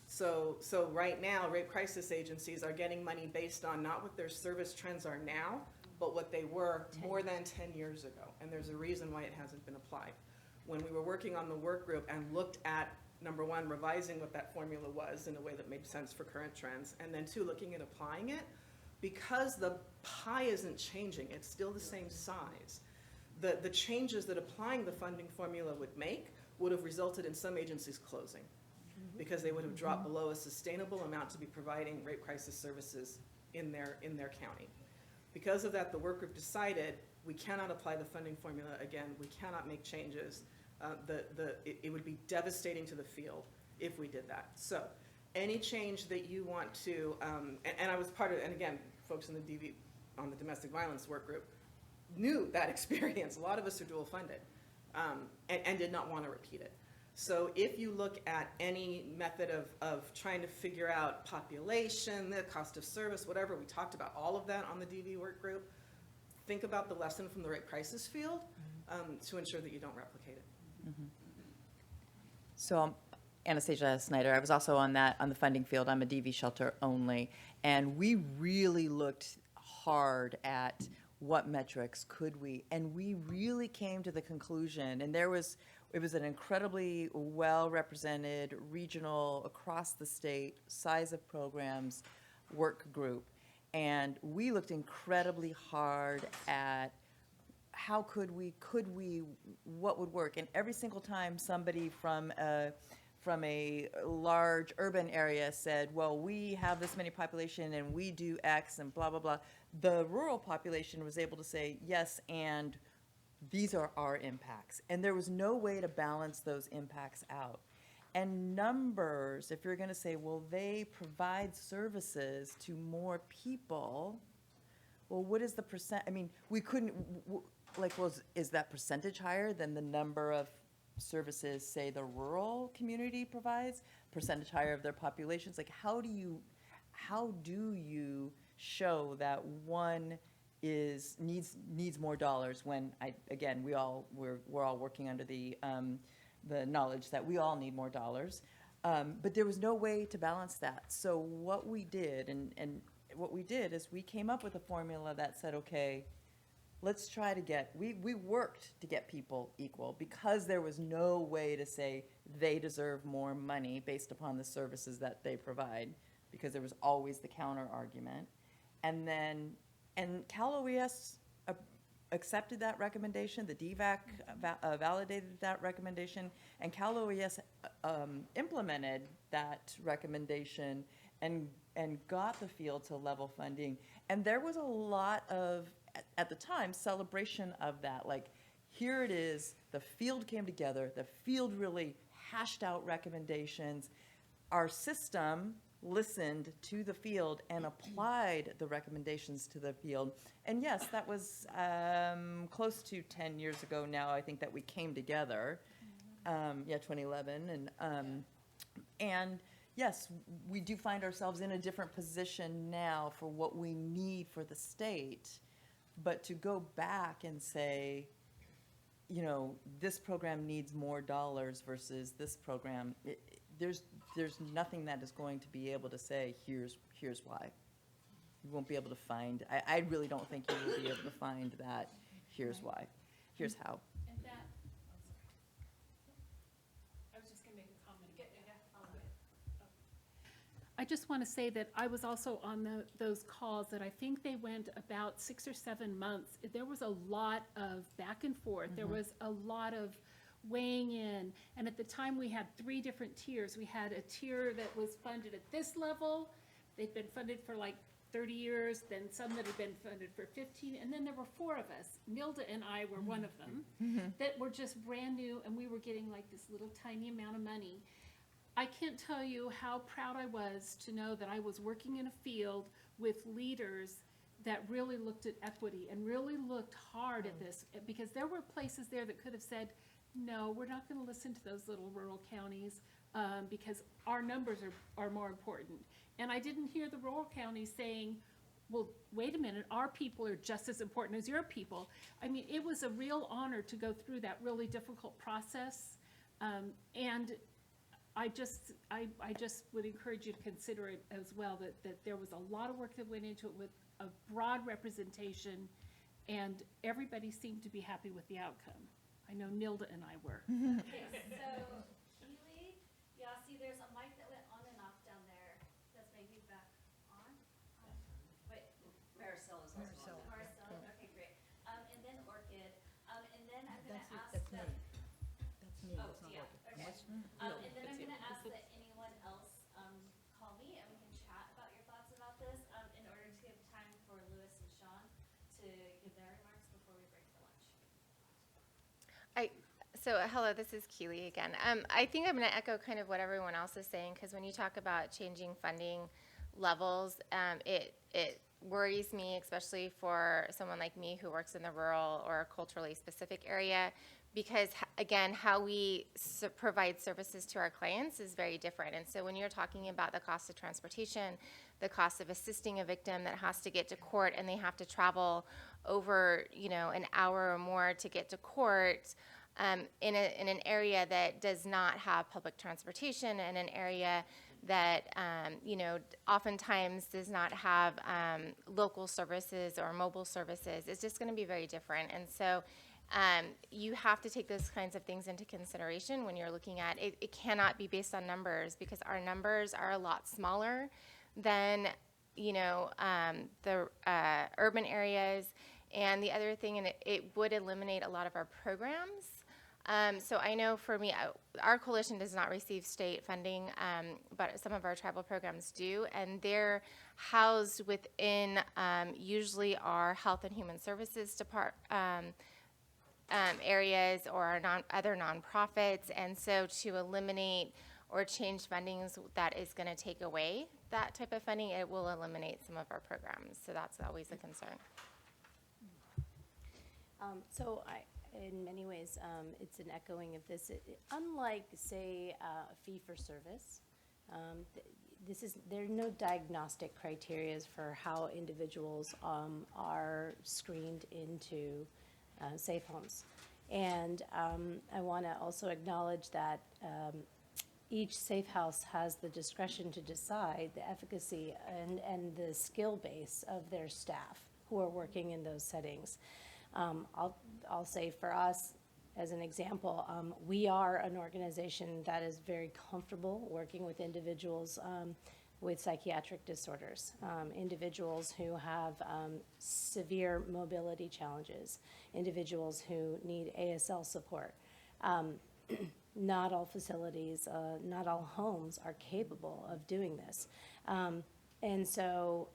So right now, rape crisis agencies are getting money based on not what their service trends are now, but what they were more than 10 years ago. And there's a reason why it hasn't been applied. When we were working on the work group and looked at, number one, revising what that formula was in a way that made sense for current trends, and then two, looking at applying it, because the pie isn't changing, it's still the same size. The changes that applying the funding formula would make would have resulted in some agencies closing, because they would have dropped below a sustainable amount to be providing rape crisis services in their county. Because of that, the work group decided we cannot apply the funding formula again. We cannot make changes. It would be devastating to the field if we did that. So any change that you want to, and I was part of, and again, folks in the DV, on the domestic violence work group, knew that experience. A lot of us are dual funded and did not want to repeat it. So if you look at any method of trying to figure out population, the cost of service, whatever, we talked about all of that on the DV work group, think about the lesson from the rape crisis field to ensure that you don't replicate it. So I'm Anastasia Snyder. I was also on the funding field. I'm a DV shelter only. And we really looked hard at what metrics could we, and we really came to the conclusion, and it was an incredibly well-represented regional, across the state, size of programs work group. And we looked incredibly hard at how could we, what would work? And every single time somebody from a large urban area said, well, we have this many population and we do X and blah, blah, blah, the rural population was able to say, yes, and these are our impacts. And there was no way to balance those impacts out. And numbers, if you're going to say, well, they provide services to more people, well, what is the percent? I mean, we couldn't, like, is that percentage higher than the number of services, say, the rural community provides, percentage higher of their populations? Like, how do you show that one needs more dollars when we're all working under the knowledge that we all need more dollars, but there was no way to balance that. So what we did is we came up with a formula that said, okay, let's try to we worked to get people equal because there was no way to say they deserve more money based upon the services that they provide, because there was always the counter argument. And Cal OES accepted that recommendation, the DVAC validated that recommendation, and Cal OES implemented that recommendation and got the field to level funding. And there was a lot of, at the time, celebration of that. Like, here it is, the field came together, the field really hashed out recommendations. Our system listened to the field and applied the recommendations to the field. And yes, that was close to 10 years ago now, I think, that we came together. 2011. And yes, we do find ourselves in a different position now for what we need for the state. But to go back and say, this program needs more dollars versus this program, there's nothing that is going to be able to say, here's why. You won't be able to find, I really don't think you will be able to find that, here's why, here's how. And that, I was just going to make a comment. I just want to say that I was also on those calls that I think they went about 6 or 7 months. There was a lot of back and forth. There was a lot of weighing in. And at the time, we had 3 different tiers. We had a tier that was funded at this level. They'd been funded for like 30 years, then some that had been funded for 15, and then there were 4 of us. Nilda and I were one of them, that were just brand new, and we were getting like this little tiny amount of money. I can't tell you how proud I was to know that I was working in a field with leaders that really looked at equity and really looked hard at this, because there were places there that could have said, no, we're not going to listen to those little rural counties because our numbers are more important. And I didn't hear the rural counties saying, well, wait a minute, our people are just as important as your people. I mean, it was a real honor to go through that really difficult process. And I just would encourage you to consider it as well, that there was a lot of work that went into it with a broad representation, and everybody seemed to be happy with the outcome. I know Nilda and I were. Okay, so Keely, Yasi, there's a mic that went on and off down there that's maybe back on. Wait, Maricel is also on. Maricel, okay, great. And then Orchid, and then I'm going to ask That's that. me. That's me. Oh, It's not yeah, Orchid. okay. What's- And then I'm going to ask that anyone else call me and we can chat about your thoughts about this in order to give time for Louis and Sean to give their remarks before we break for lunch. So hello, this is Keely again. I think I'm going to echo kind of what everyone else is saying, because when you talk about changing funding levels, it worries me, especially for someone like me who works in the rural or culturally specific area, because again, how we provide services to our clients is very different. And so when you're talking about the cost of transportation, the cost of assisting a victim that has to get to court and they have to travel over, an hour or more to get to court, in an area that does not have public transportation, in an area that, oftentimes does not have local services or mobile services, it's just going to be very different. And so you have to take those kinds of things into consideration when you're looking at it. It cannot be based on numbers, because our numbers are a lot smaller than, the urban areas. And the other thing, and it would eliminate a lot of our programs. So I know for me, our coalition does not receive state funding, but some of our tribal programs do, and they're housed within usually our Health and Human Services areas or our other nonprofits. And so to eliminate or change fundings that is going to take away that type of funding, it will eliminate some of our programs. So that's always a concern. So in many ways, it's an echoing of this. Unlike, say, a fee-for-service, there are no diagnostic criterias for how individuals are screened into safe homes. And I want to also acknowledge that each safe house has the discretion to decide the efficacy and the skill base of their staff who are working in those settings. I'll say for us, as an example, we are an organization that is very comfortable working with individuals with psychiatric disorders, individuals who have severe mobility challenges, individuals who need ASL support. Not all facilities, not all homes are capable of doing this. And so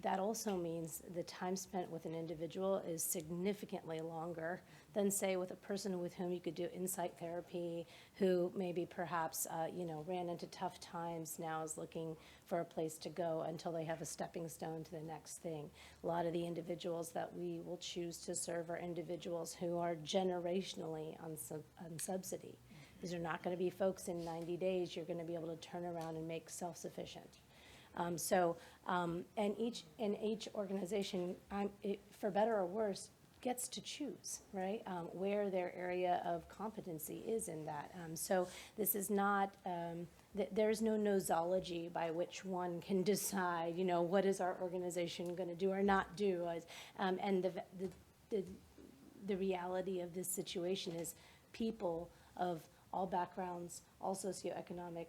that also means the time spent with an individual is significantly longer than, say, with a person with whom you could do insight therapy, who maybe perhaps, ran into tough times, now is looking for a place to go until they have a stepping stone to the next thing. A lot of the individuals that we will choose to serve are individuals who are generationally on subsidy. These are not going to be folks in 90 days you're going to be able to turn around and make self-sufficient. And each organization, for better or worse, gets to choose, right, where their area of competency is in that. So this is not, there's no nosology by which one can decide, what is our organization going to do or not do. And the reality of this situation is people of all backgrounds, all socioeconomic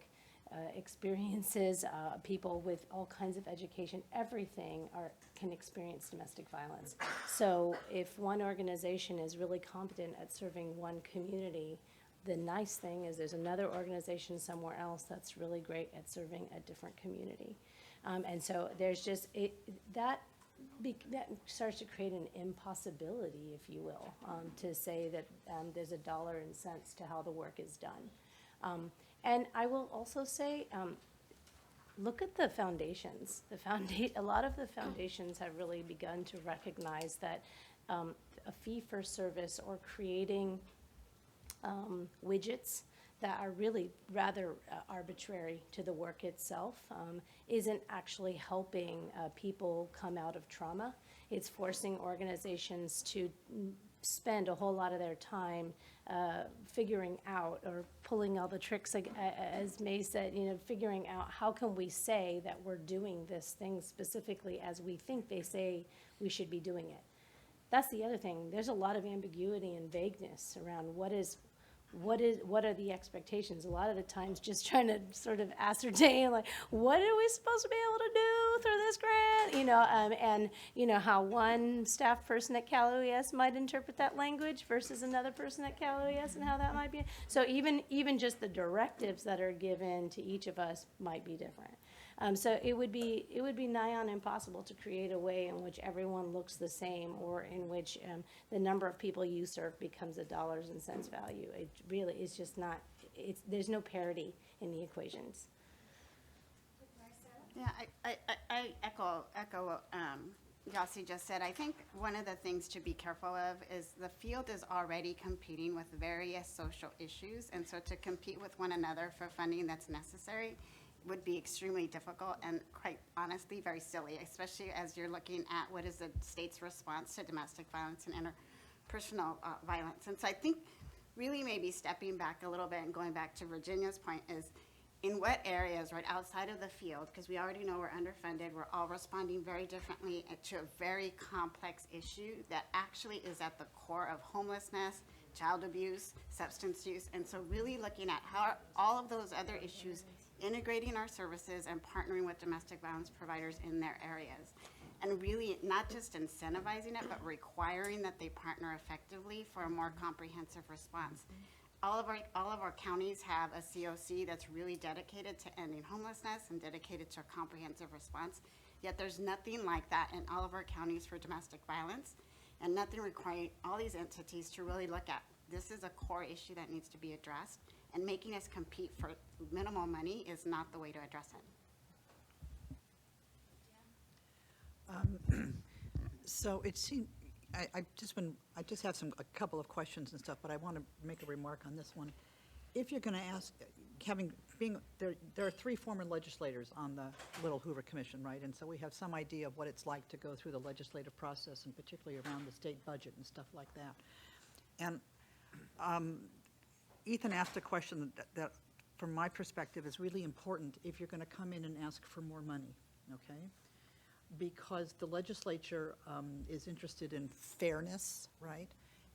experiences, people with all kinds of education, everything can experience domestic violence. So if one organization is really competent at serving one community, the nice thing is there's another organization somewhere else that's really great at serving a different community. And so there's just, that starts to create an impossibility, if you will, to say that there's a dollar and cents to how the work is done. And I will also say, look at the foundations. A lot of the foundations have really begun to recognize that a fee-for-service or creating widgets that are really rather arbitrary to the work itself isn't actually helping people come out of trauma. It's forcing organizations to spend a whole lot of their time figuring out or pulling all the tricks, as May said, figuring out how can we say that we're doing this thing specifically as we think they say we should be doing it. That's the other thing. There's a lot of ambiguity and vagueness around what are the expectations. A lot of the times just trying to sort of ascertain, like, what are we supposed to be able to do through this grant? And how one staff person at Cal OES might interpret that language versus another person at Cal OES and how that might be. So even just the directives that are given to each of us might be different. So it would be nigh on impossible to create a way in which everyone looks the same, or in which the number of people you serve becomes a dollars and cents value. It really is just not. There's no parity in the equations. Yeah, I echo what Yossi just said. I think one of the things to be careful of is the field is already competing with various social issues, and so to compete with one another for funding that's necessary would be extremely difficult and, quite honestly, very silly, especially as you're looking at what is the state's response to domestic violence and interpersonal violence. And so I think really maybe stepping back a little bit and going back to Virginia's point is, in what areas, right outside of the field, because we already know we're underfunded, we're all responding very differently to a very complex issue that actually is at the core of homelessness, child abuse, substance use, and so really looking at how all of those other issues, integrating our services and partnering with domestic violence providers in their areas. And really not just incentivizing it, but requiring that they partner effectively for a more comprehensive response. All of our counties have a COC that's really dedicated to ending homelessness and dedicated to a comprehensive response. Yet there's nothing like that in all of our counties for domestic violence, and nothing requiring all these entities to really look at, this is a core issue that needs to be addressed, and making us compete for minimal money is not the way to address it. So it seems, I just have a couple of questions and stuff, but I want to make a remark on this one. If you're going to ask, there are 3 former legislators on the Little Hoover Commission, right? And so we have some idea of what it's like to go through the legislative process, and particularly around the state budget and stuff like that. And Ethan asked a question that, from my perspective, is really important if you're going to come in and ask for more money, okay? Because the legislature is interested in fairness, right?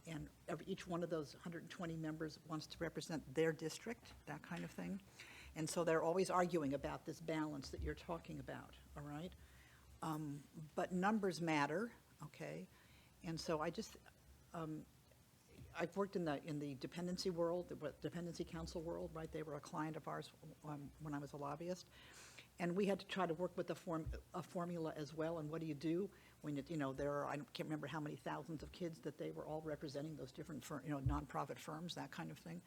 And each one of those 120 members wants to represent their district, that kind of thing. And so they're always arguing about this balance that you're talking about, all right? But numbers matter, okay? And so I've worked in the dependency world, the dependency council world, right? They were a client of ours when I was a lobbyist. And we had to try to work with a formula as well. And what do you do when there are, I can't remember how many thousands of kids that they were all representing, those different nonprofit firms, that kind of thing,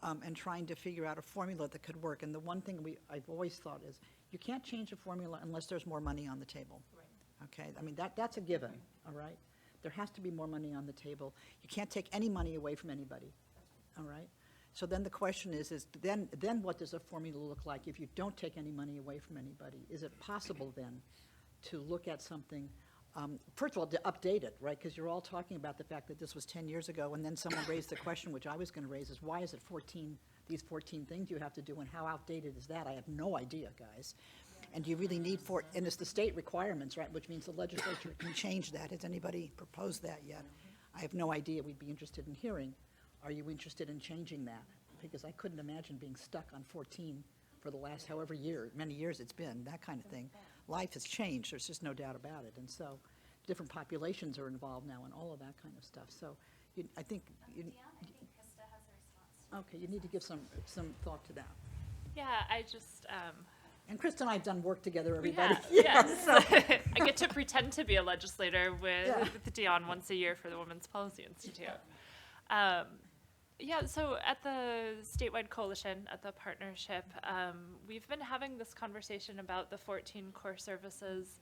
and trying to figure out a formula that could work. And the one thing I've always thought is you can't change a formula unless there's more money on the table. Right. Okay, I mean that's a given. All right, there has to be more money on the table. You can't take any money away from anybody. All right. So then the question is then what does a formula look like if you don't take any money away from anybody? Is it possible then to look at something, first of all, to update it, right? Because you're all talking about the fact that this was 10 years ago, and then someone raised the question, which I was going to raise, is why is it these 14 things you have to do, and how outdated is that? I have no idea, guys. And do you really need and it's the state requirements, right, which means the legislature can change that. Has anybody proposed that yet? I have no idea. We'd be interested in hearing. Are you interested in changing that? Because I couldn't imagine being stuck on 14 for the last many years it's been, that kind of thing. Life has changed, there's just no doubt about it. And so different populations are involved now and all of that kind of stuff. So I think Krista has a response. Okay, you need to give some thought to that. Yeah, I just... And Krista and I have done work together, everybody. Yes. I get to pretend to be a legislator with Dion once a year for the Women's Policy Institute. So at the statewide coalition, at the partnership, we've been having this conversation about the 14 core services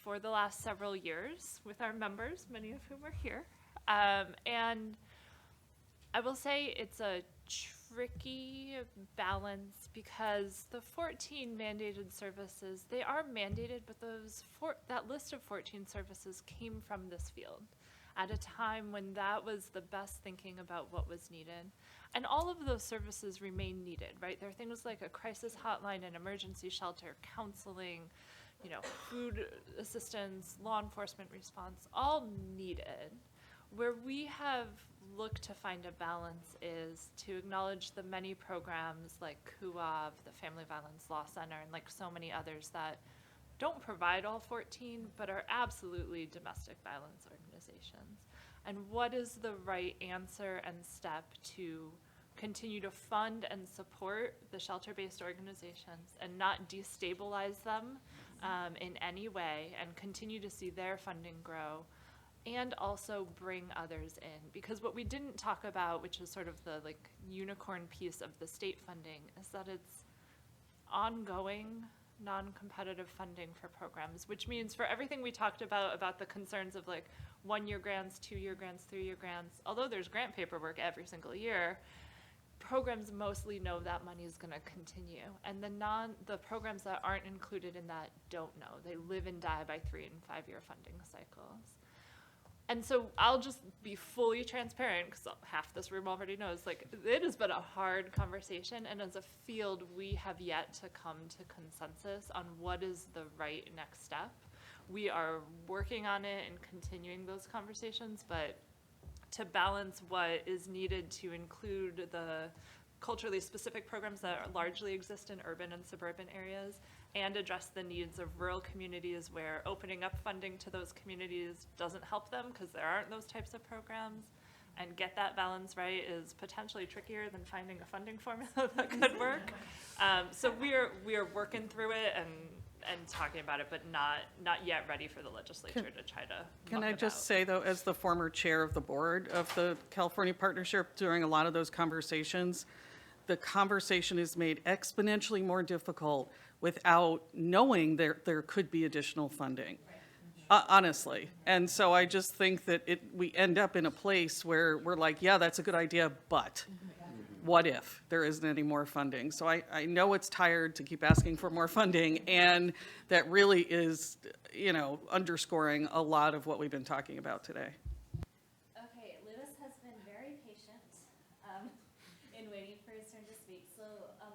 for the last several years with our members, many of whom are here. And I will say it's a tricky balance because the 14 mandated services, they are mandated, but that list of 14 services came from this field at a time when that was the best thinking about what was needed. And all of those services remain needed, right? There are things like a crisis hotline, an emergency shelter, counseling, food assistance, law enforcement response, all needed. Where we have looked to find a balance is to acknowledge the many programs like CUAV, the Family Violence Law Center, and like so many others that don't provide all 14, but are absolutely domestic violence organizations. And what is the right answer and step to continue to fund and support the shelter-based organizations and not destabilize them in any way, and continue to see their funding grow, and also bring others in? Because what we didn't talk about, which is sort of the unicorn piece of the state funding, is that it's ongoing non-competitive funding for programs, which means for everything we talked about the concerns of 1-year grants, 2-year grants, 3-year grants, although there's grant paperwork every single year, programs mostly know that money is going to continue. And the programs that aren't included in that don't know. They live and die by 3- and 5-year funding cycles. And so I'll just be fully transparent, because half this room already knows, it has been a hard conversation, and as a field, we have yet to come to consensus on what is the right next step. We are working on it and continuing those conversations, but to balance what is needed to include the culturally specific programs that largely exist in urban and suburban areas, and address the needs of rural communities where opening up funding to those communities doesn't help them because there aren't those types of programs, and get that balance right is potentially trickier than finding a funding formula that could work. So we are working through it and talking about it, but not yet ready for the legislature to try to Can muck I it just out. say, though, as the former chair of the board of the California Partnership, during a lot of those conversations, the conversation is made exponentially more difficult without knowing there could be additional funding. Honestly. And so I just think that we end up in a place where we're like, yeah, that's a good idea, but what if there isn't any more funding? So I know it's tired to keep asking for more funding, and that really is, underscoring a lot of what we've been talking about today. Okay, Lewis has been very patient in waiting for his turn to speak. So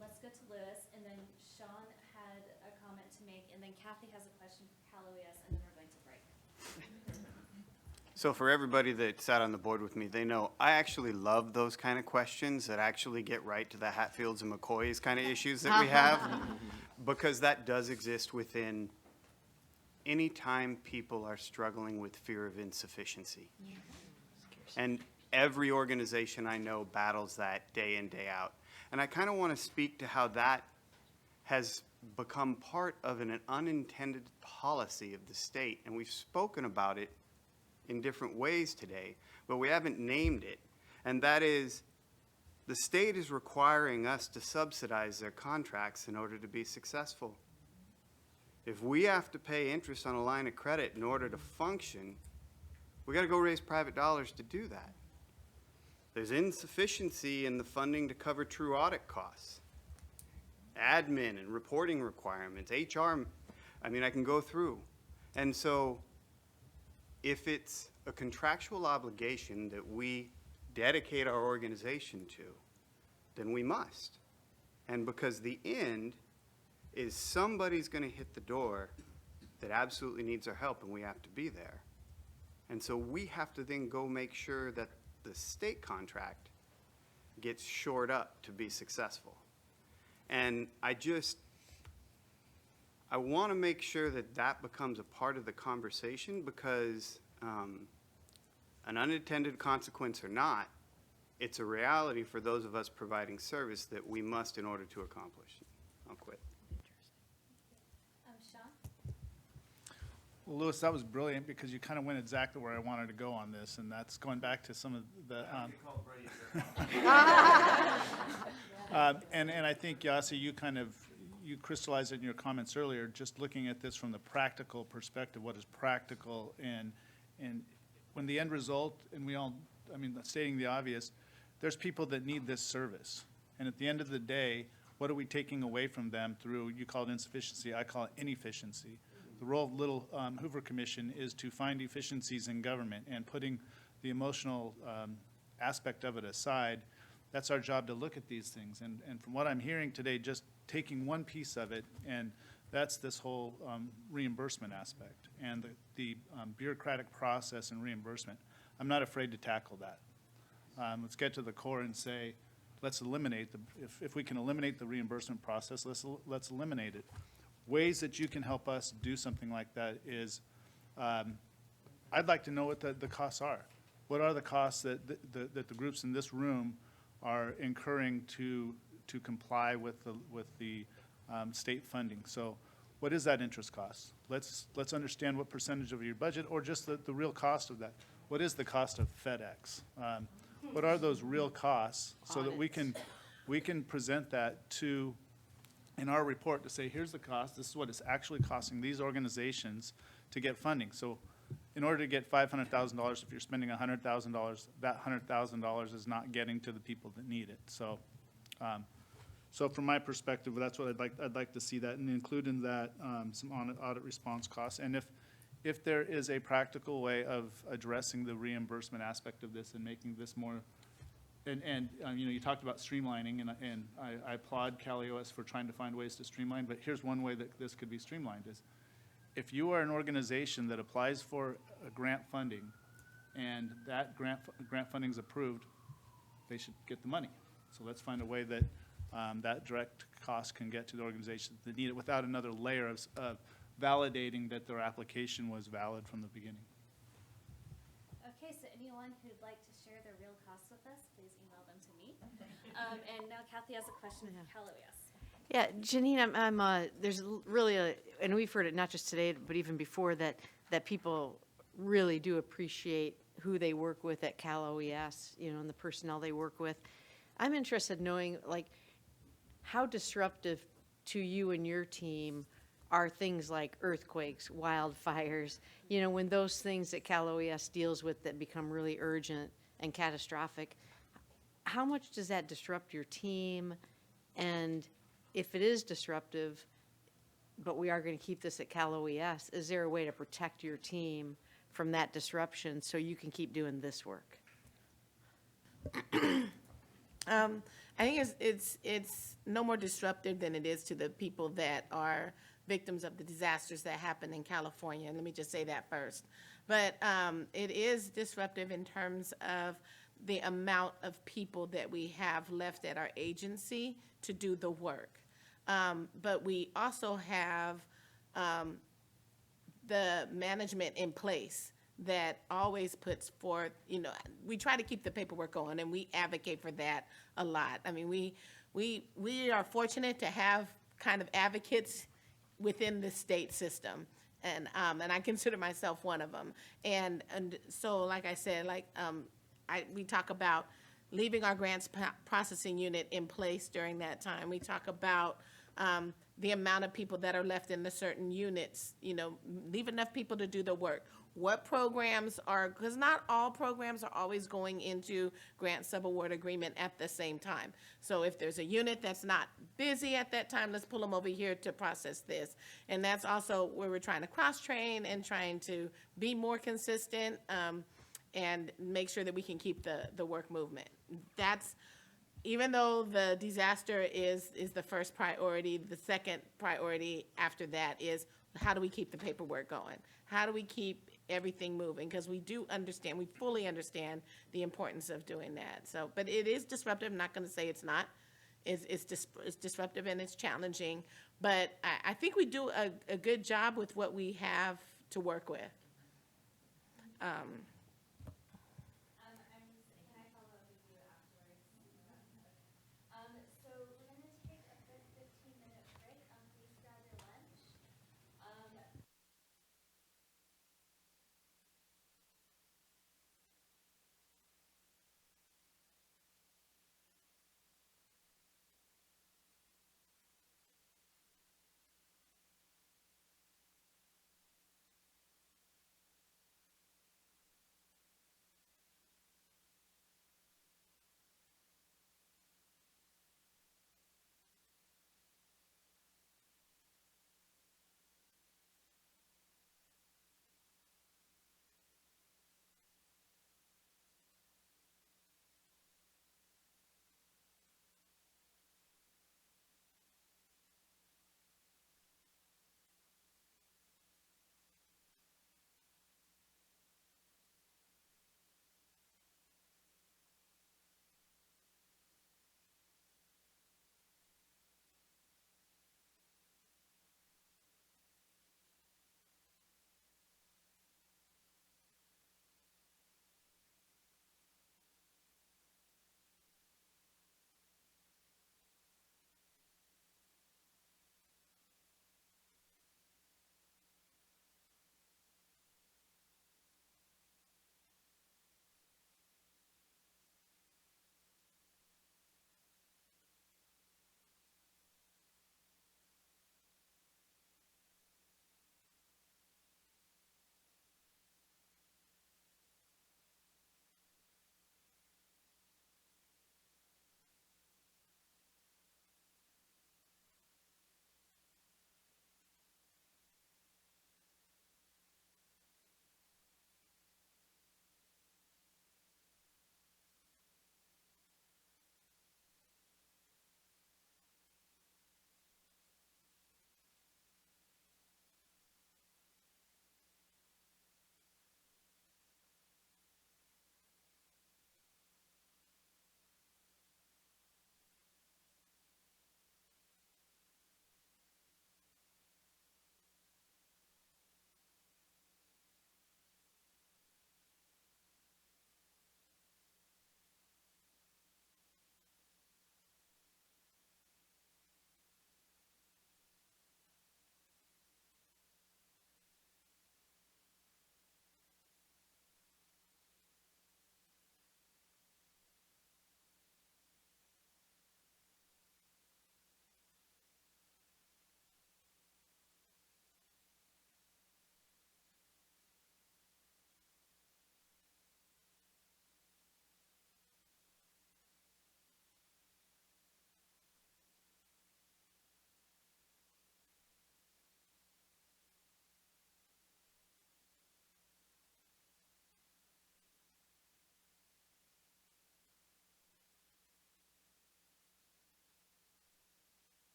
let's go to Lewis, and then Sean had a comment to make, and then Kathy has a question for Cal OES, and then we're going to break. So for everybody that sat on the board with me, they know I actually love those kind of questions that actually get right to the Hatfields and McCoys kind of issues that we have, because that does exist within any time people are struggling with fear of insufficiency. And every organization I know battles that day in, day out. And I kind of want to speak to how that has become part of an unintended policy of the state. And we've spoken about it in different ways today, but we haven't named it. And that is, the state is requiring us to subsidize their contracts in order to be successful. If we have to pay interest on a line of credit in order to function, we got to go raise private dollars to do that. There's insufficiency in the funding to cover true audit costs, admin and reporting requirements, HR, I mean, I can go through. And so if it's a contractual obligation that we dedicate our organization to, then we must. And because the end is somebody's going to hit the door that absolutely needs our help, and we have to be there. And so we have to then go make sure that the state contract gets shored up to be successful. And I want to make sure that that becomes a part of the conversation, because an unintended consequence or not, it's a reality for those of us providing service that we must in order to accomplish. I'll quit. Sean? Well, Louis, that was brilliant, because you kind of went exactly where I wanted to go on this, and that's going back to some of the. And I think, Yasi, you crystallized it in your comments earlier, just looking at this from the practical perspective, what is practical, and when the end result, and stating the obvious, there's people that need this service. And at the end of the day, what are we taking away from them through, you call it insufficiency, I call it inefficiency. The role of Little Hoover Commission is to find efficiencies in government, and putting the emotional aspect of it aside, that's our job to look at these things. And from what I'm hearing today, just taking one piece of it, and that's this whole reimbursement aspect and the bureaucratic process and reimbursement. I'm not afraid to tackle that. Let's get to the core and say, let's eliminate if we can eliminate the reimbursement process, let's eliminate it. Ways that you can help us do something like that is, I'd like to know what the costs are. What are the costs that the groups in this room are incurring to comply with the state funding? So what is that interest cost? Let's understand what percentage of your budget, or just the real cost of that. What is the cost of FedEx? What are those real costs, so that we can present that to, in our report, to say, here's the cost, this is what it's actually costing these organizations to get funding. So in order to get $500,000, if you're spending $100,000, that $100,000 is not getting to the people that need it. So, so from my perspective, that's what I'd like to see that, and include in that some audit response costs. And if there is a practical way of addressing the reimbursement aspect of this and making this more, and you talked about streamlining, and I applaud CalOES for trying to find ways to streamline, but here's one way that this could be streamlined is, if you are an organization that applies for a grant funding and that grant funding is approved, they should get the money. So let's find a way that that direct cost can get to the organizations that need it, without another layer of validating that their application was valid from the beginning. Okay, so anyone who'd like to share their real costs with us, please email them to me. And now Kathy has a question for Cal OES. Yeah, Janine, there's really and we've heard it not just today, but even before, that people really do appreciate who they work with at Cal OES, and the personnel they work with. I'm interested in knowing, how disruptive to you and your team are things like earthquakes, wildfires, you know, when those things that Cal OES deals with that become really urgent and catastrophic, how much does that disrupt your team? And if it is disruptive, but we are going to keep this at Cal OES, is there a way to protect your team from that disruption so you can keep doing this work? I think it's no more disruptive than it is to the people that are victims of the disasters that happen in California. And let me just say that first. But it is disruptive in terms of the amount of people that we have left at our agency to do the work. But we also have the management in place that always puts forth, you know, we try to keep the paperwork going, and we advocate for that a lot. I mean, we are fortunate to have kind of advocates within the state system, and I consider myself one of them. And so, like I said, we talk about leaving our grants processing unit in place during that time. We talk about the amount of people that are left in the certain units, you know, leave enough people to do the work. What programs are, because not all programs are always going into grant subaward agreement at the same time. So if there's a unit that's not busy at that time, let's pull them over here to process this. And that's also where we're trying to cross-train and trying to be more consistent and make sure that we can keep the work movement. That's, even though the disaster is the first priority, the second priority after that is how do we keep the paperwork going? How do we keep everything moving? Because we do understand, we fully understand the importance of doing that. So, but it is disruptive. I'm not going to say it's not. It's disruptive and it's challenging. But I think we do a good job with what we have to work with.